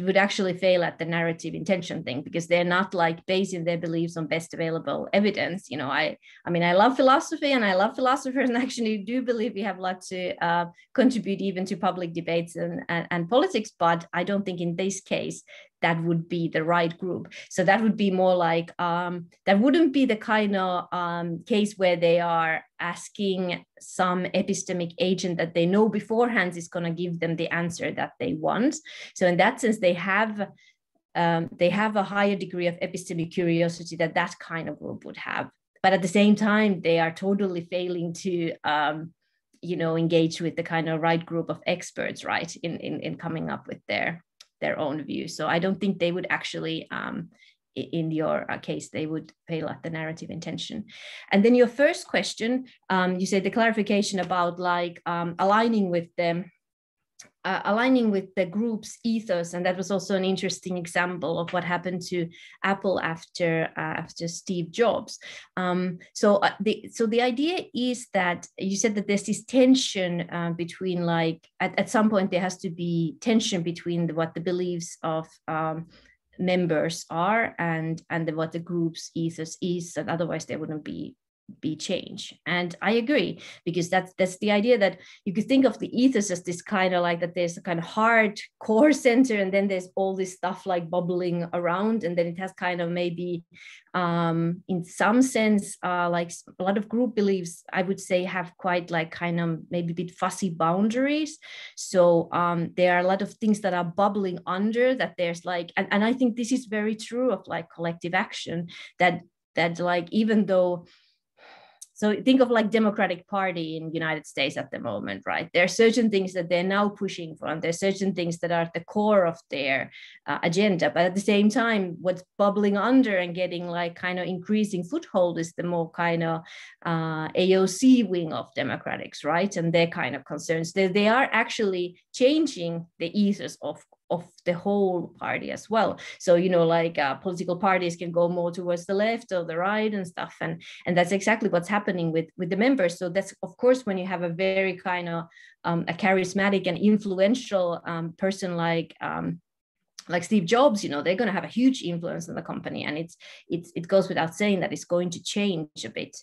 would actually fail at the narrative intention thing, because they're not like basing their beliefs on best available evidence. I mean, I love philosophy and I love philosophers, and actually do believe we have a lot to contribute even to public debates and politics, but I don't think in this case that would be the right group. So that would be more like, that wouldn't be the kind of case where they are asking some epistemic agent that they know beforehand is going to give them the answer that they want. So in that sense, they have a higher degree of epistemic curiosity that kind of group would have. But at the same time, they are totally failing to engage with the kind of right group of experts, right, in coming up with their own view. So I don't think they would actually, in your case, they would fail at the narrative intention. And then your first question, you said the clarification about like aligning with the group's ethos, and that was also an interesting example of what happened to Apple after Steve Jobs. So the idea is that you said that there's this tension between, like, at some point there has to be tension between what the beliefs of members are and what the group's ethos is, and otherwise there wouldn't be change. And I agree, because that's the idea that you could think of the ethos as this kind of like that there's a kind of hard core center, and then there's all this stuff like bubbling around, and then it has kind of maybe in some sense like a lot of group beliefs, I would say, have quite like kind of maybe a bit fussy boundaries. So there are a lot of things that are bubbling under that there's like, and I think this is very true of like collective action, that like, even though, so think of like Democratic Party in the United States at the moment, right? There are certain things that they're now pushing for, and there's certain things that are at the core of their agenda. But at the same time, what's bubbling under and getting like kind of increasing foothold is the more kind of AOC wing of Democrats, right? And their kind of concerns. They are actually changing the ethos of the whole party as well. So, like political parties can go more towards the left or the right and stuff. And that's exactly what's happening with the members. So that's, of course, when you have a very kind of a charismatic and influential person like Steve Jobs, they're going to have a huge influence on the company. And it goes without saying that it's going to change a bit.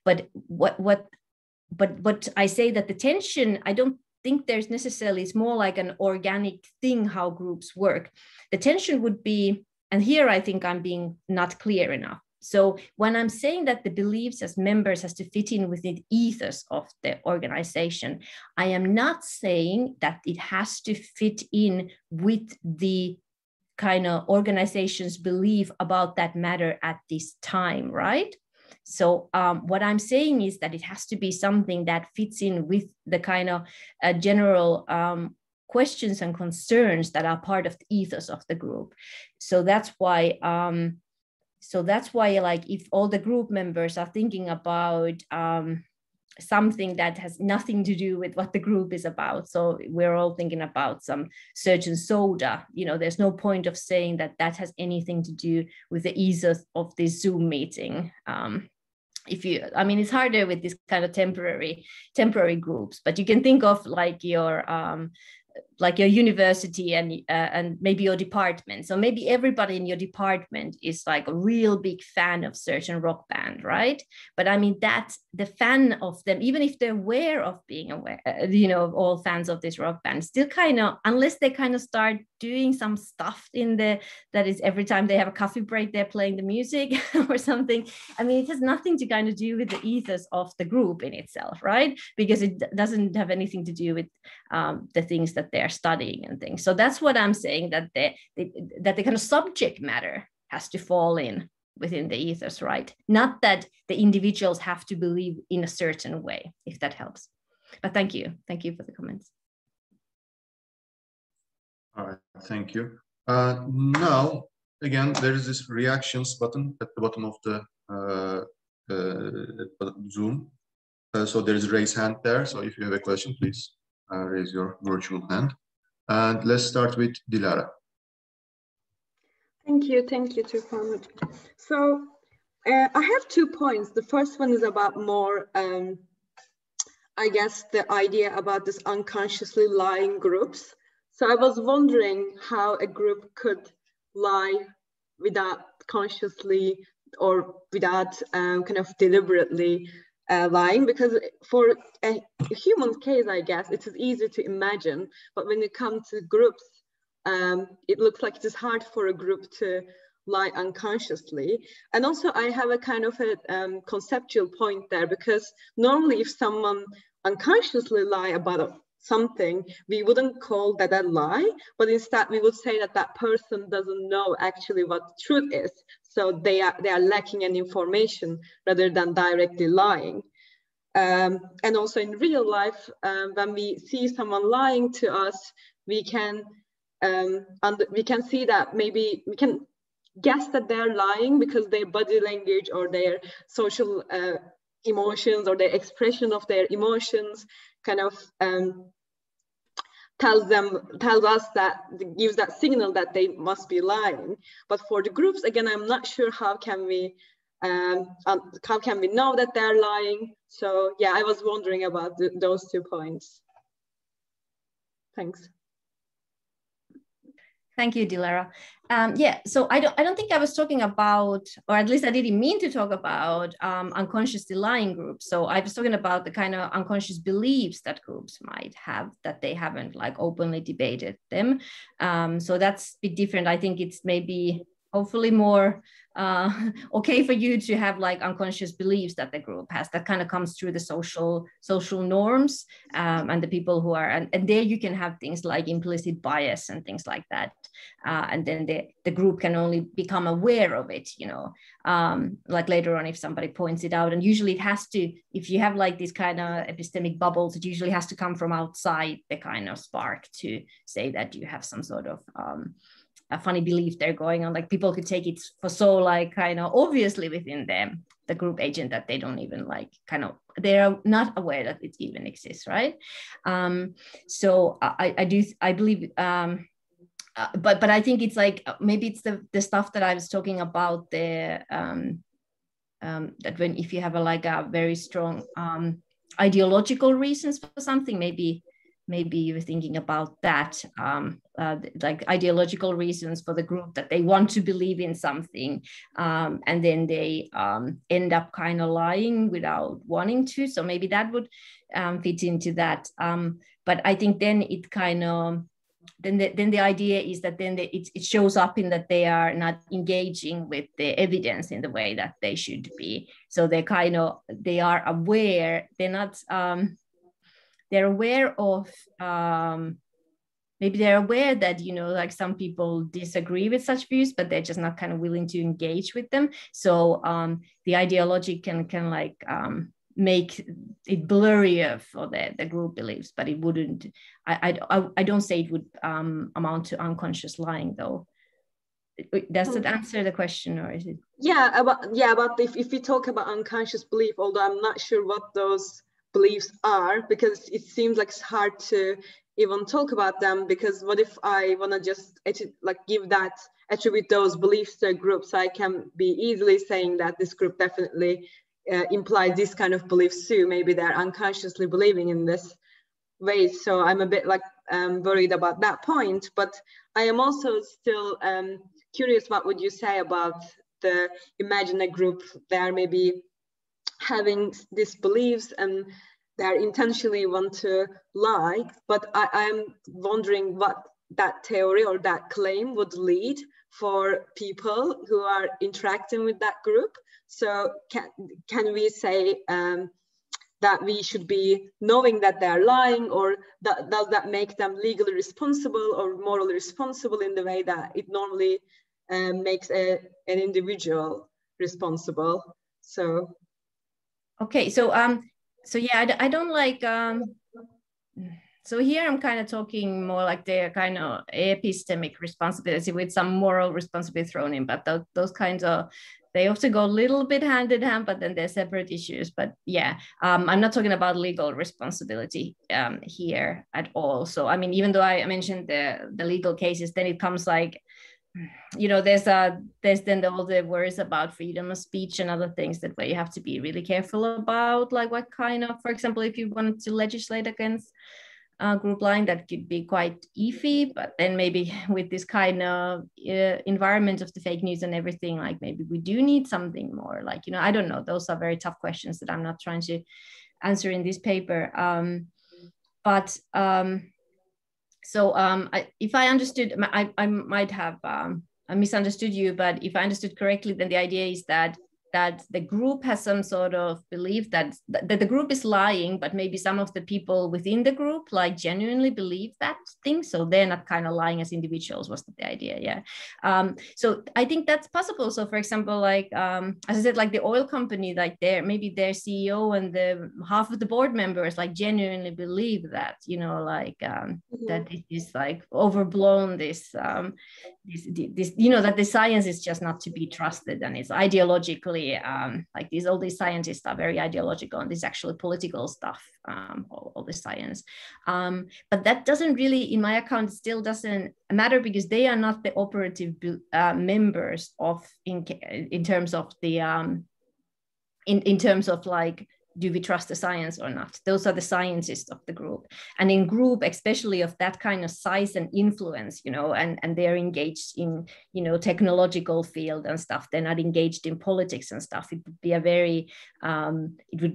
But what I say that the tension, I don't think there's necessarily, it's more like an organic thing how groups work. The tension would be, and here I think I'm being not clear enough. So when I'm saying that the beliefs as members has to fit in with the ethos of the organization, I am not saying that it has to fit in with the kind of organization's belief about that matter at this time, right? So what I'm saying is that it has to be something that fits in with the kind of general questions and concerns that are part of the ethos of the group. So that's why like if all the group members are thinking about something that has nothing to do with what the group is about, so we're all thinking about some certain soda, there's no point of saying that that has anything to do with the ethos of this Zoom meeting. It's harder with this kind of temporary groups, but you can think of like your university and maybe your department. So maybe everybody in your department is like a real big fan of certain rock band, right? But I mean, that's the fan of them, even if they're aware of being aware, all fans of this rock band, still kind of, unless they kind of start doing some stuff that is every time they have a coffee break, they're playing the music or something. I mean, it has nothing to kind of do with the ethos of the group in itself, right? Because it doesn't have anything to do with the things that they're studying and things. So that's what I'm saying, that the kind of subject matter has to fall in within the ethos, right? Not that the individuals have to believe in a certain way, if that helps. But thank you for the comments. All right, thank you. Now, again, there is this reactions button at the bottom of the Zoom. So there is raise hand there. So if you have a question, please raise your virtual hand. And let's start with Dilara. Thank you too. So I have 2 points. The first one is about more, I guess, the idea about this unconsciously lying groups. So I was wondering how a group could lie without consciously or without kind of deliberately lying, because for a human case, I guess, it is easy to imagine, but when it comes to groups, it looks like it is hard for a group to lie unconsciously. And also I have a kind of a conceptual point there, because normally if someone unconsciously lie about something, we wouldn't call that a lie, but instead we would say that that person doesn't know actually what truth is. So they are lacking an information rather than directly lying. And also in real life, when we see someone lying to us, we can see that maybe we can guess that they're lying because their body language or their social emotions or their expression of their emotions kind of tells us that, gives that signal that they must be lying. But for the groups, again, I'm not sure how can we know that they're lying. So yeah, I was wondering about those 2 points. Thanks. Thank you, Dilara. Yeah, so I don't think I was talking about, or at least I didn't mean to talk about unconsciously lying groups. So I was talking about the kind of unconscious beliefs that groups might have, that they haven't like openly debated them. So that's a bit different. I think it's maybe hopefully more okay for you to have like unconscious beliefs that the group has, that kind of comes through the social norms and the people who are, and there you can have things like implicit bias and things like that. And then the group can only become aware of it, like later on if somebody points it out. And usually it has to, if you have like these kind of epistemic bubbles, it usually has to come from outside the kind of spark to say that you have some sort of a funny belief they're going on. Like people could take it for so like kind of obviously within them, the group agent, that they don't even like kind of, they're not aware that it even exists, right? So I believe, but I think it's like, maybe it's the stuff that I was talking about there, that when, if you have a very strong ideological reasons for something, maybe you're thinking about that, like ideological reasons for the group that they want to believe in something, and then they end up kind of lying without wanting to. So maybe that would fit into that. But I think then it kind of, then the idea is that then it shows up in that they are not engaging with the evidence in the way that they should be. So they are aware, they're not, they're aware of, maybe they're aware that, like some people disagree with such views, but they're just not kind of willing to engage with them. So the ideology can like make it blurrier for the group beliefs, but it wouldn't. I don't say it would amount to unconscious lying, though. Does that answer the question, or is it? Yeah, about if we talk about unconscious belief, although I'm not sure what those beliefs are, because it seems like it's hard to even talk about them, because what if I want to just like attribute those beliefs to a group, so I can be easily saying that this group definitely implies this kind of beliefs too. Maybe they're unconsciously believing in this way. So I'm a bit like worried about that point, but I am also still curious, what would you say about the imagine a group they're maybe having these beliefs and they're intentionally want to lie, but I'm wondering what that theory or that claim would lead for people who are interacting with that group. So can we say that we should be knowing that they're lying, or does that make them legally responsible or morally responsible in the way that it normally makes an individual responsible? So okay, so yeah, I don't like so here I'm kind of talking more like the kind of epistemic responsibility with some moral responsibility thrown in, but those kinds of, they often go a little bit hand in hand, but then they're separate issues. But yeah, I'm not talking about legal responsibility here at all. So I mean, even though I mentioned the legal cases, then it comes like, you know, there's then all the worries about freedom of speech and other things that where you have to be really careful about, like what kind of, for example, if you wanted to legislate against group lying, that could be quite iffy. But then maybe with this kind of environment of the fake news and everything, like maybe we do need something more, like, you know, I don't know. Those are very tough questions that I'm not trying to answer in this paper. If I understood, I might have misunderstood you, but if I understood correctly, then the idea is that the group has some sort of belief that the group is lying, but maybe some of the people within the group like genuinely believe that thing, so they're not kind of lying as individuals, was the idea. Yeah. So I think that's possible. So for example, like as I said, like the oil company, like maybe their CEO and the half of the board members like genuinely believe that, you know, like that it is like overblown, this you know, that the science is just not to be trusted, and it's ideologically like all these scientists are very ideological, and this is actually political stuff, all the science. But that doesn't really, in my account, still doesn't matter, because they are not the operative members of in terms of the in terms of like, do we trust the science or not? Those are the scientists of the group. And in group, especially of that kind of size and influence, you know, and they're engaged in, you know, technological field and stuff. They're not engaged in politics and stuff. It would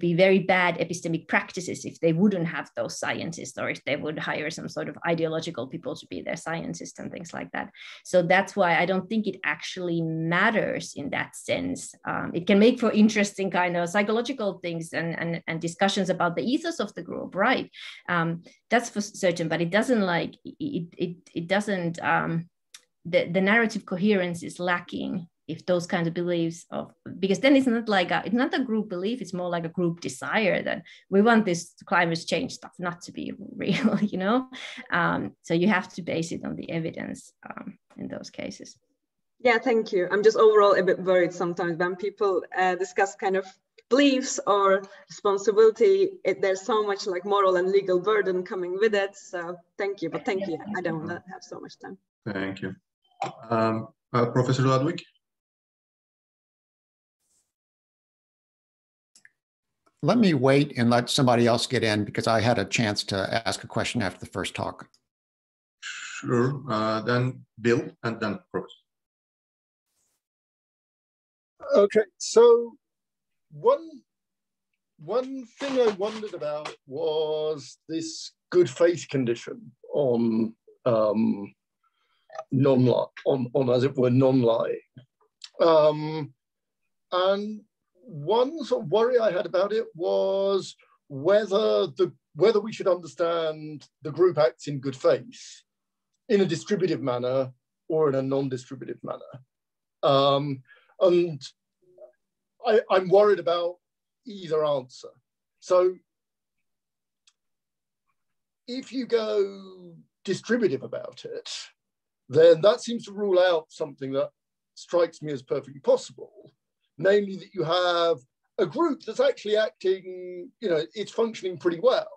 be very bad epistemic practices if they wouldn't have those scientists, or if they would hire some sort of ideological people to be their scientists and things like that. So that's why I don't think it actually matters in that sense. It can make for interesting kind of psychological things and discussions about the ethos of the group, right? That's for certain, but it doesn't like it doesn't the narrative coherence is lacking if those kinds of beliefs because then it's not like it's not a group belief, it's more like a group desire that we want this climate change stuff not to be real, you know. So you have to base it on the evidence in those cases. Yeah, thank you. I'm just overall a bit worried sometimes when people discuss kind of beliefs or responsibility, there's so much like moral and legal burden coming with it. So thank you, but thank you. I don't have so much time. Thank you. Professor Ludwig? Let me wait and let somebody else get in, because I had a chance to ask a question after the first talk. Sure. Then Bill, and then Professor. Okay, so one thing I wondered about was this good faith condition on as it were non-lying, and one sort of worry I had about it was whether we should understand the group acts in good faith in a distributive manner or in a non-distributive manner, and I'm worried about either answer. So if you go distributive about it, then that seems to rule out something that strikes me as perfectly possible, namely that you have a group that's actually acting, it's functioning pretty well,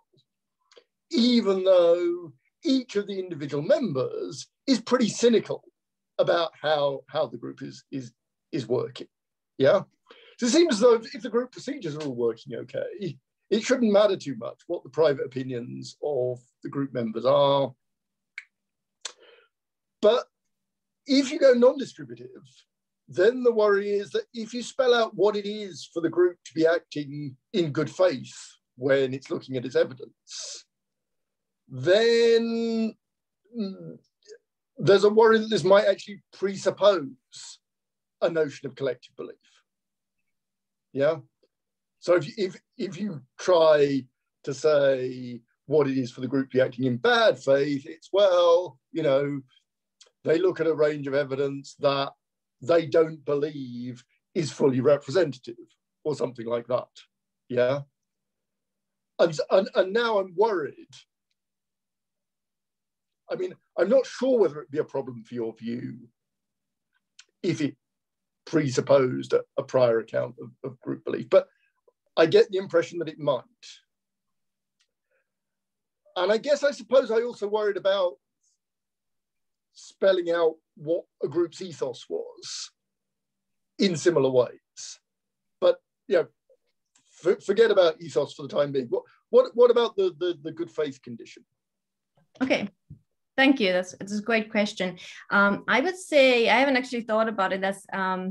even though each of the individual members is pretty cynical about how the group is working. Yeah. So it seems as though if the group procedures are all working okay, it shouldn't matter too much what the private opinions of the group members are. But if you go non-distributive, then the worry is that if you spell out what it is for the group to be acting in good faith when it's looking at its evidence, then there's a worry that this might actually presuppose a notion of collective belief. Yeah. So if you try to say what it is for the group to be acting in bad faith, it's, well, they look at a range of evidence that they don't believe is fully representative or something like that. Yeah. And now I'm worried. I mean, I'm not sure whether it'd be a problem for your view if it presupposed a prior account of group belief, but I get the impression that it might. And I suppose I also worried about spelling out what a group's ethos was in similar ways. But forget about ethos for the time being. What about the good faith condition? Okay. Thank you. That's a great question. I would say, I haven't actually thought about it as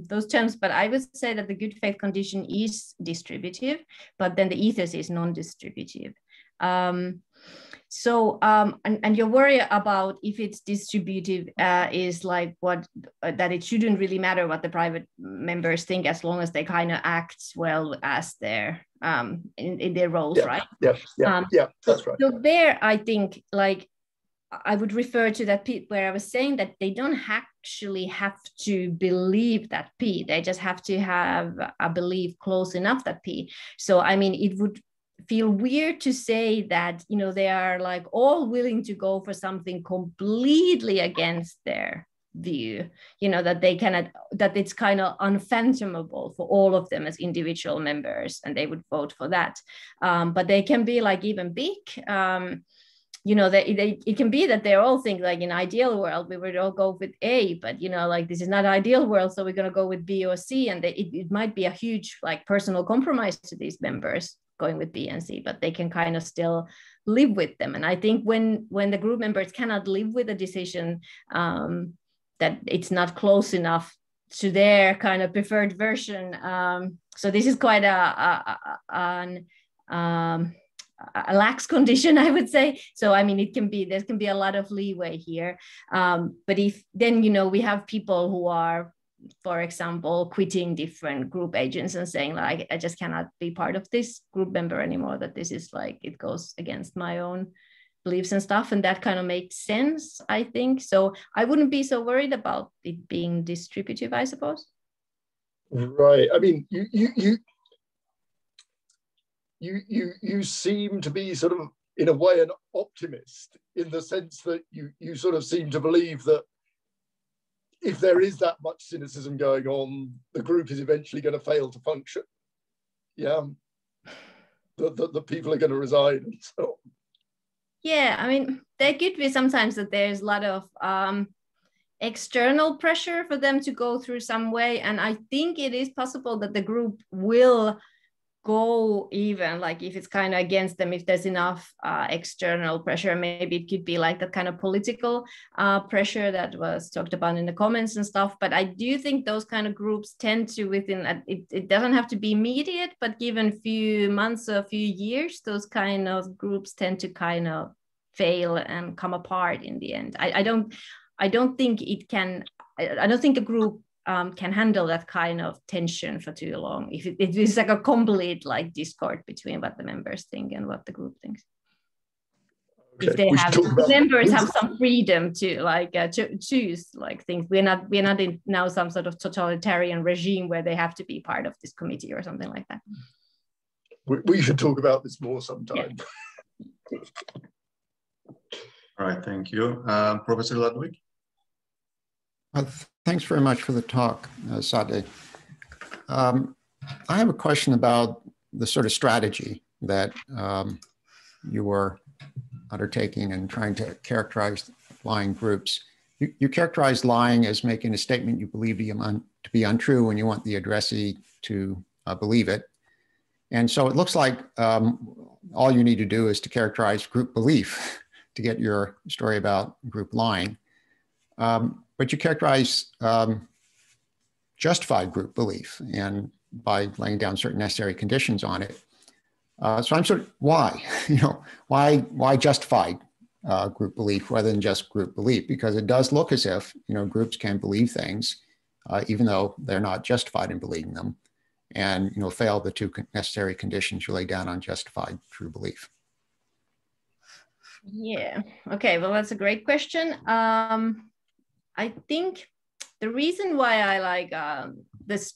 those terms, but I would say that the good faith condition is distributive, but then the ethos is non-distributive. And your worry about if it's distributive is like that it shouldn't really matter what the private members think as long as they kind of act well as their in their roles, yeah, right? Yeah, that's right. So there, I think, like, I would refer to that P where I was saying that they don't actually have to believe that P, they just have to have a belief close enough that P. So, I mean, it would feel weird to say that, they are like all willing to go for something completely against their view, that they cannot, that it's kind of unfathomable for all of them as individual members, and they would vote for that. But they can be like even big, it can be that they all think like in ideal world, we would all go with A, but like this is not ideal world, so we're going to go with B or C. And it might be a huge like personal compromise to these members going with B and C, but they can kind of still live with them. And I think when the group members cannot live with a decision that it's not close enough to their kind of preferred version. So this is quite a lax condition, I would say. So, I mean, there can be a lot of leeway here. But if then, we have people who are, for example, quitting different group agents and saying like, I just cannot be part of this group member anymore, that this is like, it goes against my own beliefs and stuff. And that kind of makes sense, I think. So I wouldn't be so worried about it being distributive, I suppose. Right. I mean, you seem to be sort of, in a way, an optimist, in the sense that you sort of seem to believe that if there is that much cynicism going on, the group is eventually going to fail to function. Yeah. The people are going to resign and so on. Yeah, I mean, there could be sometimes that there's a lot of external pressure for them to go through some way. And I think it is possible that the group will go even like if it's kind of against them, if there's enough external pressure. Maybe it could be like that kind of political pressure that was talked about in the comments and stuff. But I do think those kind of groups tend to, it doesn't have to be immediate, but given a few months or a few years, those kind of groups tend to kind of fail and come apart in the end. I don't think a group can handle that kind of tension for too long. If it is like a complete like discord between what the members think and what the group thinks. Okay. If the members have some freedom to like to choose like things, we're not in now some sort of totalitarian regime where they have to be part of this committee or something like that. we should talk about this more sometime. Yeah. All right, thank you. Professor Ludwig? Thanks very much for the talk, Säde. I have a question about the sort of strategy that you were undertaking and trying to characterize lying groups. You characterize lying as making a statement you believe to be untrue when you want the addressee to believe it. And so it looks like all you need to do is to characterize group belief to get your story about group lying. But you characterize justified group belief and by laying down certain necessary conditions on it. So I'm sort of, why? Why justified group belief rather than just group belief? Because it does look as if groups can believe things, even though they're not justified in believing them, and fail the two necessary conditions you lay down on justified true belief. Yeah. Okay. Well, that's a great question. I think the reason why I like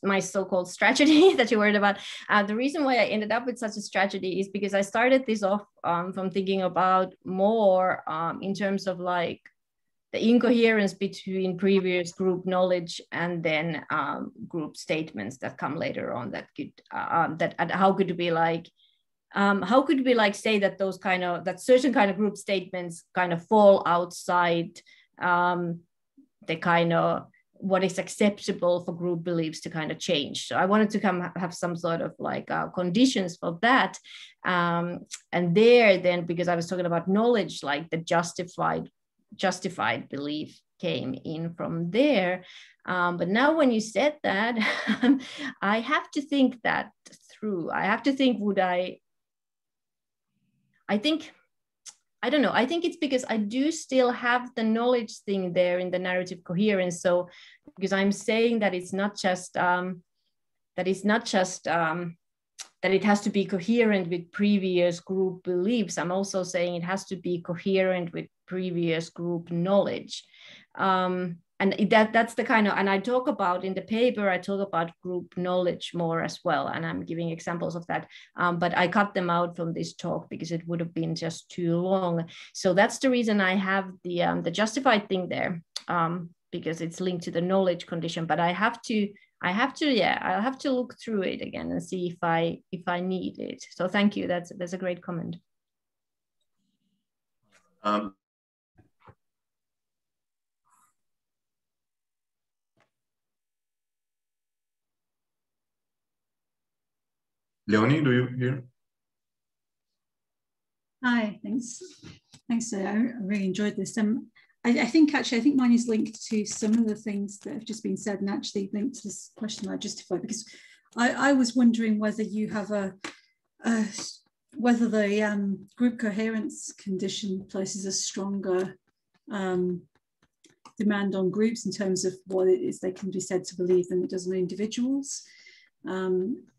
my so-called strategy that you worried about, the reason why I ended up with such a strategy is because I started this off from thinking about more in terms of like the incoherence between previous group knowledge and then group statements that come later on that could how could we say that those that certain kind of group statements kind of fall outside the kind of what is acceptable for group beliefs to kind of change. So I wanted to have some sort of like conditions for that. And there then, because I was talking about knowledge, like the justified belief came in from there. But now when you said that, I have to think that through. I have to think, I don't know. I think it's because I do still have the knowledge thing there in the narrative coherence. So because I'm saying that it's not just that it has to be coherent with previous group beliefs. I'm also saying it has to be coherent with previous group knowledge. And that's the kind of, and I talk about in the paper, I talk about group knowledge more as well. And I'm giving examples of that, but I cut them out from this talk because it would have been just too long. So that's the reason I have the justified thing there, because it's linked to the knowledge condition, but I'll have to look through it again and see if I need it. So thank you, that's a great comment. Leonie, do you hear? Hi, thanks. Thanks, I really enjoyed this. I think mine is linked to some of the things that have just been said and actually linked to this question I justified, because I was wondering whether you have whether the group coherence condition places a stronger demand on groups in terms of what it is they can be said to believe than it does on individuals.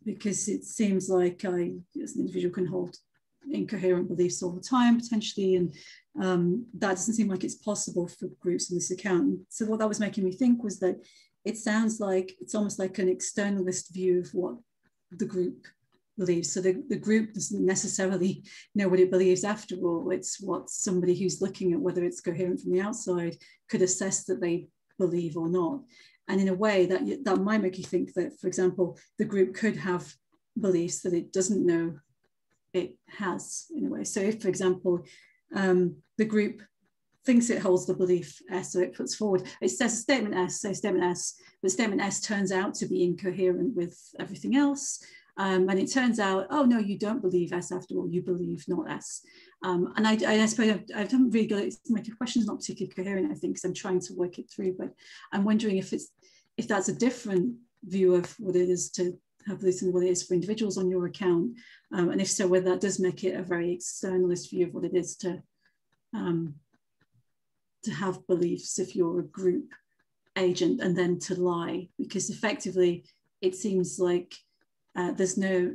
Because it seems like I, as an individual, can hold incoherent beliefs all the time, potentially, and that doesn't seem like it's possible for groups on this account. So what that was making me think was that it sounds like it's almost like an externalist view of what the group believes. So the group doesn't necessarily know what it believes after all. It's what somebody who's looking at whether it's coherent from the outside could assess that they believe or not. And in a way that might make you think that, for example, the group could have beliefs that it doesn't know it has, in a way. So if, for example, the group thinks it holds the belief S, so it puts forward, it says a statement S, say statement S, but statement S turns out to be incoherent with everything else. And it turns out, oh no, you don't believe S after all, you believe not S. And I suppose I haven't really got it, my question is not particularly coherent, I think, because I'm trying to work it through, but I'm wondering if that's a different view of what it is to have beliefs and what it is for individuals on your account. And if so, whether that does make it a very externalist view of what it is to have beliefs if you're a group agent and then to lie, because effectively it seems like there's no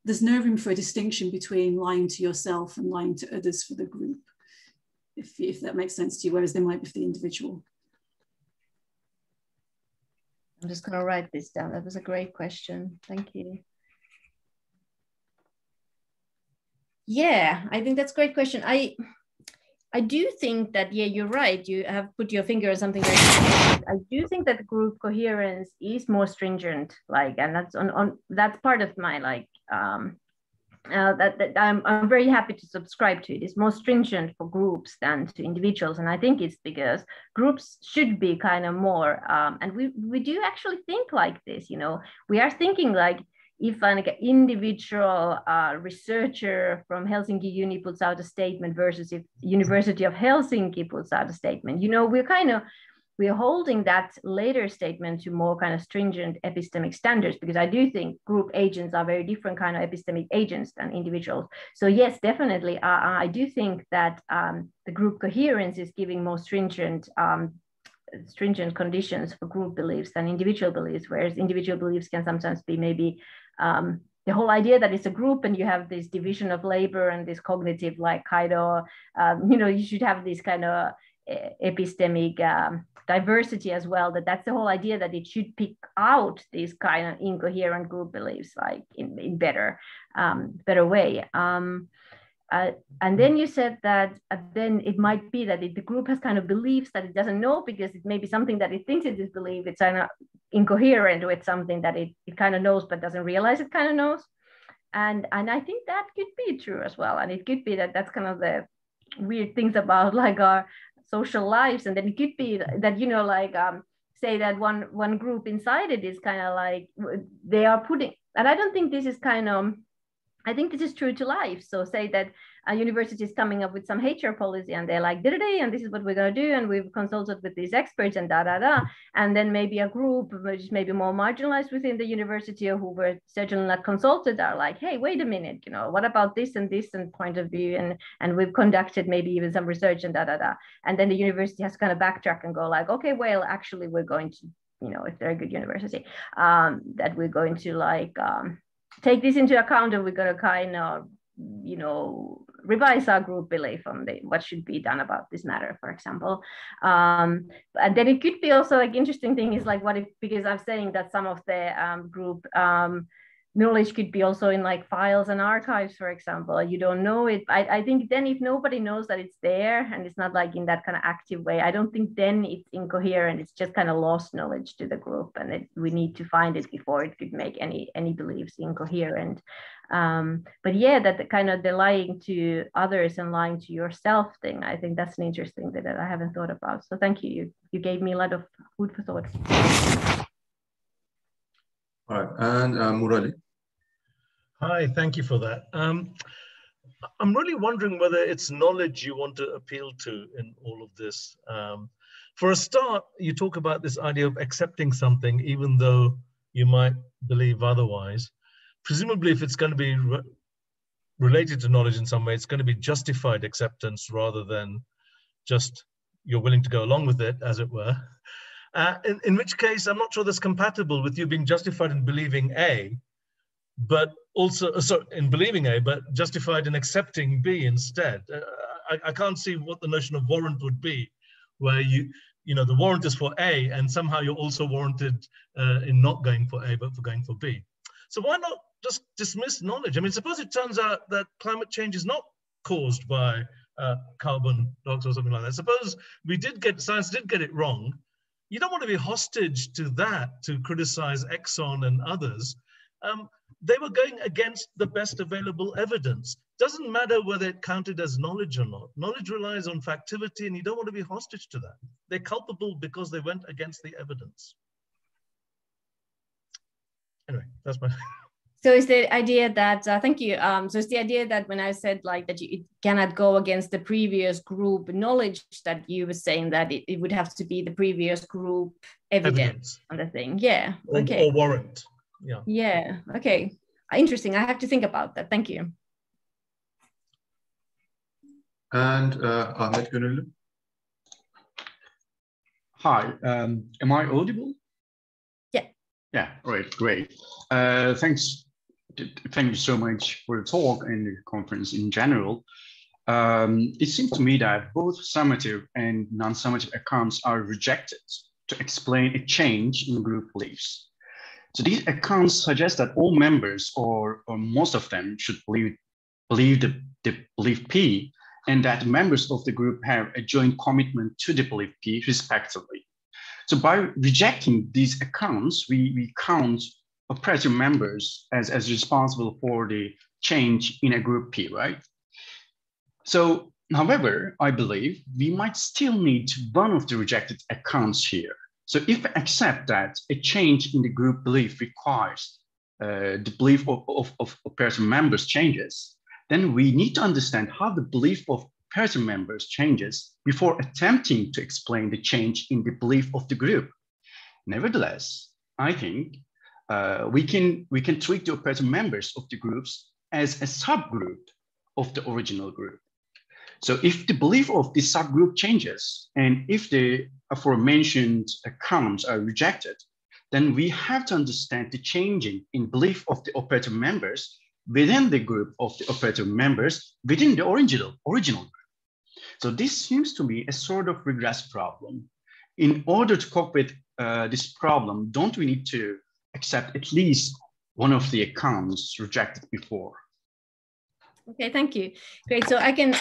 room for a distinction between lying to yourself and lying to others for the group, if that makes sense to you, whereas there might be for the individual. I'm just going to write this down. That was a great question. Thank you. Yeah, I think that's a great question. I do think that, yeah, you're right. You have put your finger on something very important. I do think that group coherence is more stringent, like, and that's on that's part of my like that I'm very happy to subscribe to. It is more stringent for groups than to individuals, and I think it's because groups should be kind of more, and we do actually think like this. You know, we are thinking like, if an individual researcher from Helsinki Uni puts out a statement versus if University of Helsinki puts out a statement, you know, we're holding that later statement to more kind of stringent epistemic standards, because I do think group agents are very different kind of epistemic agents than individuals. So yes, definitely, I do think that the group coherence is giving more stringent conditions for group beliefs than individual beliefs, whereas individual beliefs can sometimes be maybe the whole idea that it's a group and you have this division of labor and this cognitive like kind of, you know, you should have this kind of epistemic diversity as well, that's the whole idea, that it should pick out these kind of incoherent group beliefs like in better way. And then you said that then it might be that the group has kind of beliefs that it doesn't know, because it may be something that it thinks it is belief. It's kind of incoherent with something that it kind of knows but doesn't realize it kind of knows. And I think that could be true as well. And it could be that that's kind of the weird things about like our social lives. And then it could be that, you know, like say that one group inside it is kind of like they are putting, and I don't think this is kind of, I think this is true to life. So say that a university is coming up with some HR policy and they're like, and this is what we're going to do. And we've consulted with these experts and And then maybe a group which is maybe more marginalized within the university or who were certainly not consulted are like, hey, wait a minute, you know, what about this and point of view? And we've conducted maybe even some research and And then the university has to kind of backtrack and go like, okay, well, actually, we're going to, you know, if they're a good university, that we're going to like, take this into account, and we're going to kind of, you know, revise our group belief on what should be done about this matter, for example. And then it could be also like interesting thing is like, what if, because I'm saying that some of the group knowledge could be also in like files and archives, for example. You don't know it. I think then if nobody knows that it's there and it's not like in that kind of active way, I don't think then it's incoherent. It's just kind of lost knowledge to the group, and we need to find it before it could make any beliefs incoherent. But yeah, that the kind of the lying to others and lying to yourself thing, I think that's an interesting thing that I haven't thought about. So thank you. You gave me a lot of food for thought. All right, and Murali. Hi, thank you for that. I'm really wondering whether it's knowledge you want to appeal to in all of this. For a start, you talk about this idea of accepting something, even though you might believe otherwise. Presumably, if it's going to be related to knowledge in some way, it's going to be justified acceptance rather than just you're willing to go along with it, as it were. In which case, I'm not sure that's compatible with you being justified in believing A, but also in believing A, but justified in accepting B instead. I can't see what the notion of warrant would be, where you know the warrant is for A, and somehow you're also warranted in not going for A, but for going for B. So why not just dismiss knowledge? I mean, suppose it turns out that climate change is not caused by carbon dioxide or something like that. Suppose science did get it wrong. You don't want to be hostage to that, to criticize Exxon and others. They were going against the best available evidence. Doesn't matter whether it counted as knowledge or not. Knowledge relies on factivity, and you don't want to be hostage to that. They're culpable because they went against the evidence. Anyway, that's my... So is the idea that, thank you. So it's the idea that when I said like that it cannot go against the previous group knowledge, that you were saying that it would have to be the previous group evidence on the thing. Yeah, okay. Or warrant. Yeah. Yeah. Okay. Interesting. I have to think about that. Thank you. And Ahmet Gönüllü. Hi. Am I audible? Yeah. Yeah. Great. Thanks. Thank you so much for the talk and the conference in general. It seems to me that both summative and non-summative accounts are rejected to explain a change in group beliefs. So these accounts suggest that all members or most of them should believe the the belief P, and that members of the group have a joint commitment to the belief P respectively. So by rejecting these accounts, we count operator members as responsible for the change in a group P, right? So, however, I believe we might still need one of the rejected accounts here. So if we accept that a change in the group belief requires the belief of operator members changes, then we need to understand how the belief of operator members changes before attempting to explain the change in the belief of the group. Nevertheless, I think we can treat the operator members of the groups as a subgroup of the original group. So if the belief of this subgroup changes, and if the aforementioned accounts are rejected, then we have to understand the changing in belief of the operator members within the group of the operator members within the original group. So this seems to me a sort of regress problem. In order to cope with this problem, don't we need to accept at least one of the accounts rejected before? Okay, thank you. Great. So I can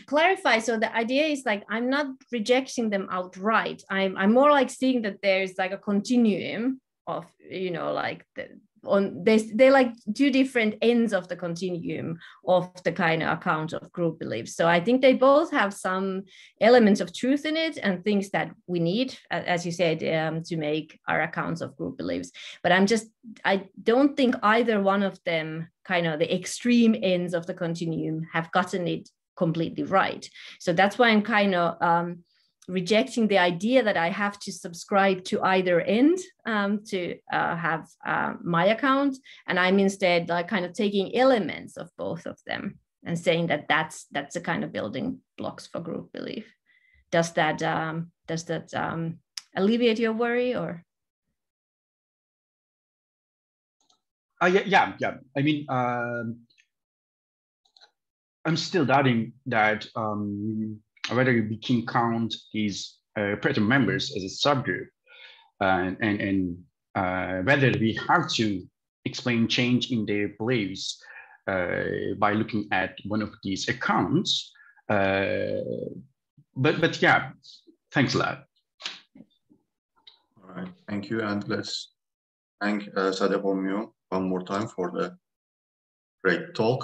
clarify. So the idea is like, I'm not rejecting them outright. I'm more like seeing that there's like a continuum of, you know, like they're like two different ends of the continuum of the kind of account of group beliefs. So I think they both have some elements of truth in it and things that we need, as you said, to make our accounts of group beliefs. But I don't think either one of them, kind of the extreme ends of the continuum, have gotten it completely right. So that's why I'm kind of rejecting the idea that I have to subscribe to either end to have my account, and I'm instead like kind of taking elements of both of them and saying that that's the kind of building blocks for group belief. Does that alleviate your worry, or? Yeah. I mean, I'm still doubting that whether we can count these operator members as a subgroup, and whether we have to explain change in their beliefs by looking at one of these accounts. But yeah, thanks a lot. All right, thank you, and let's thank Säde Hormio one more time for the great talk.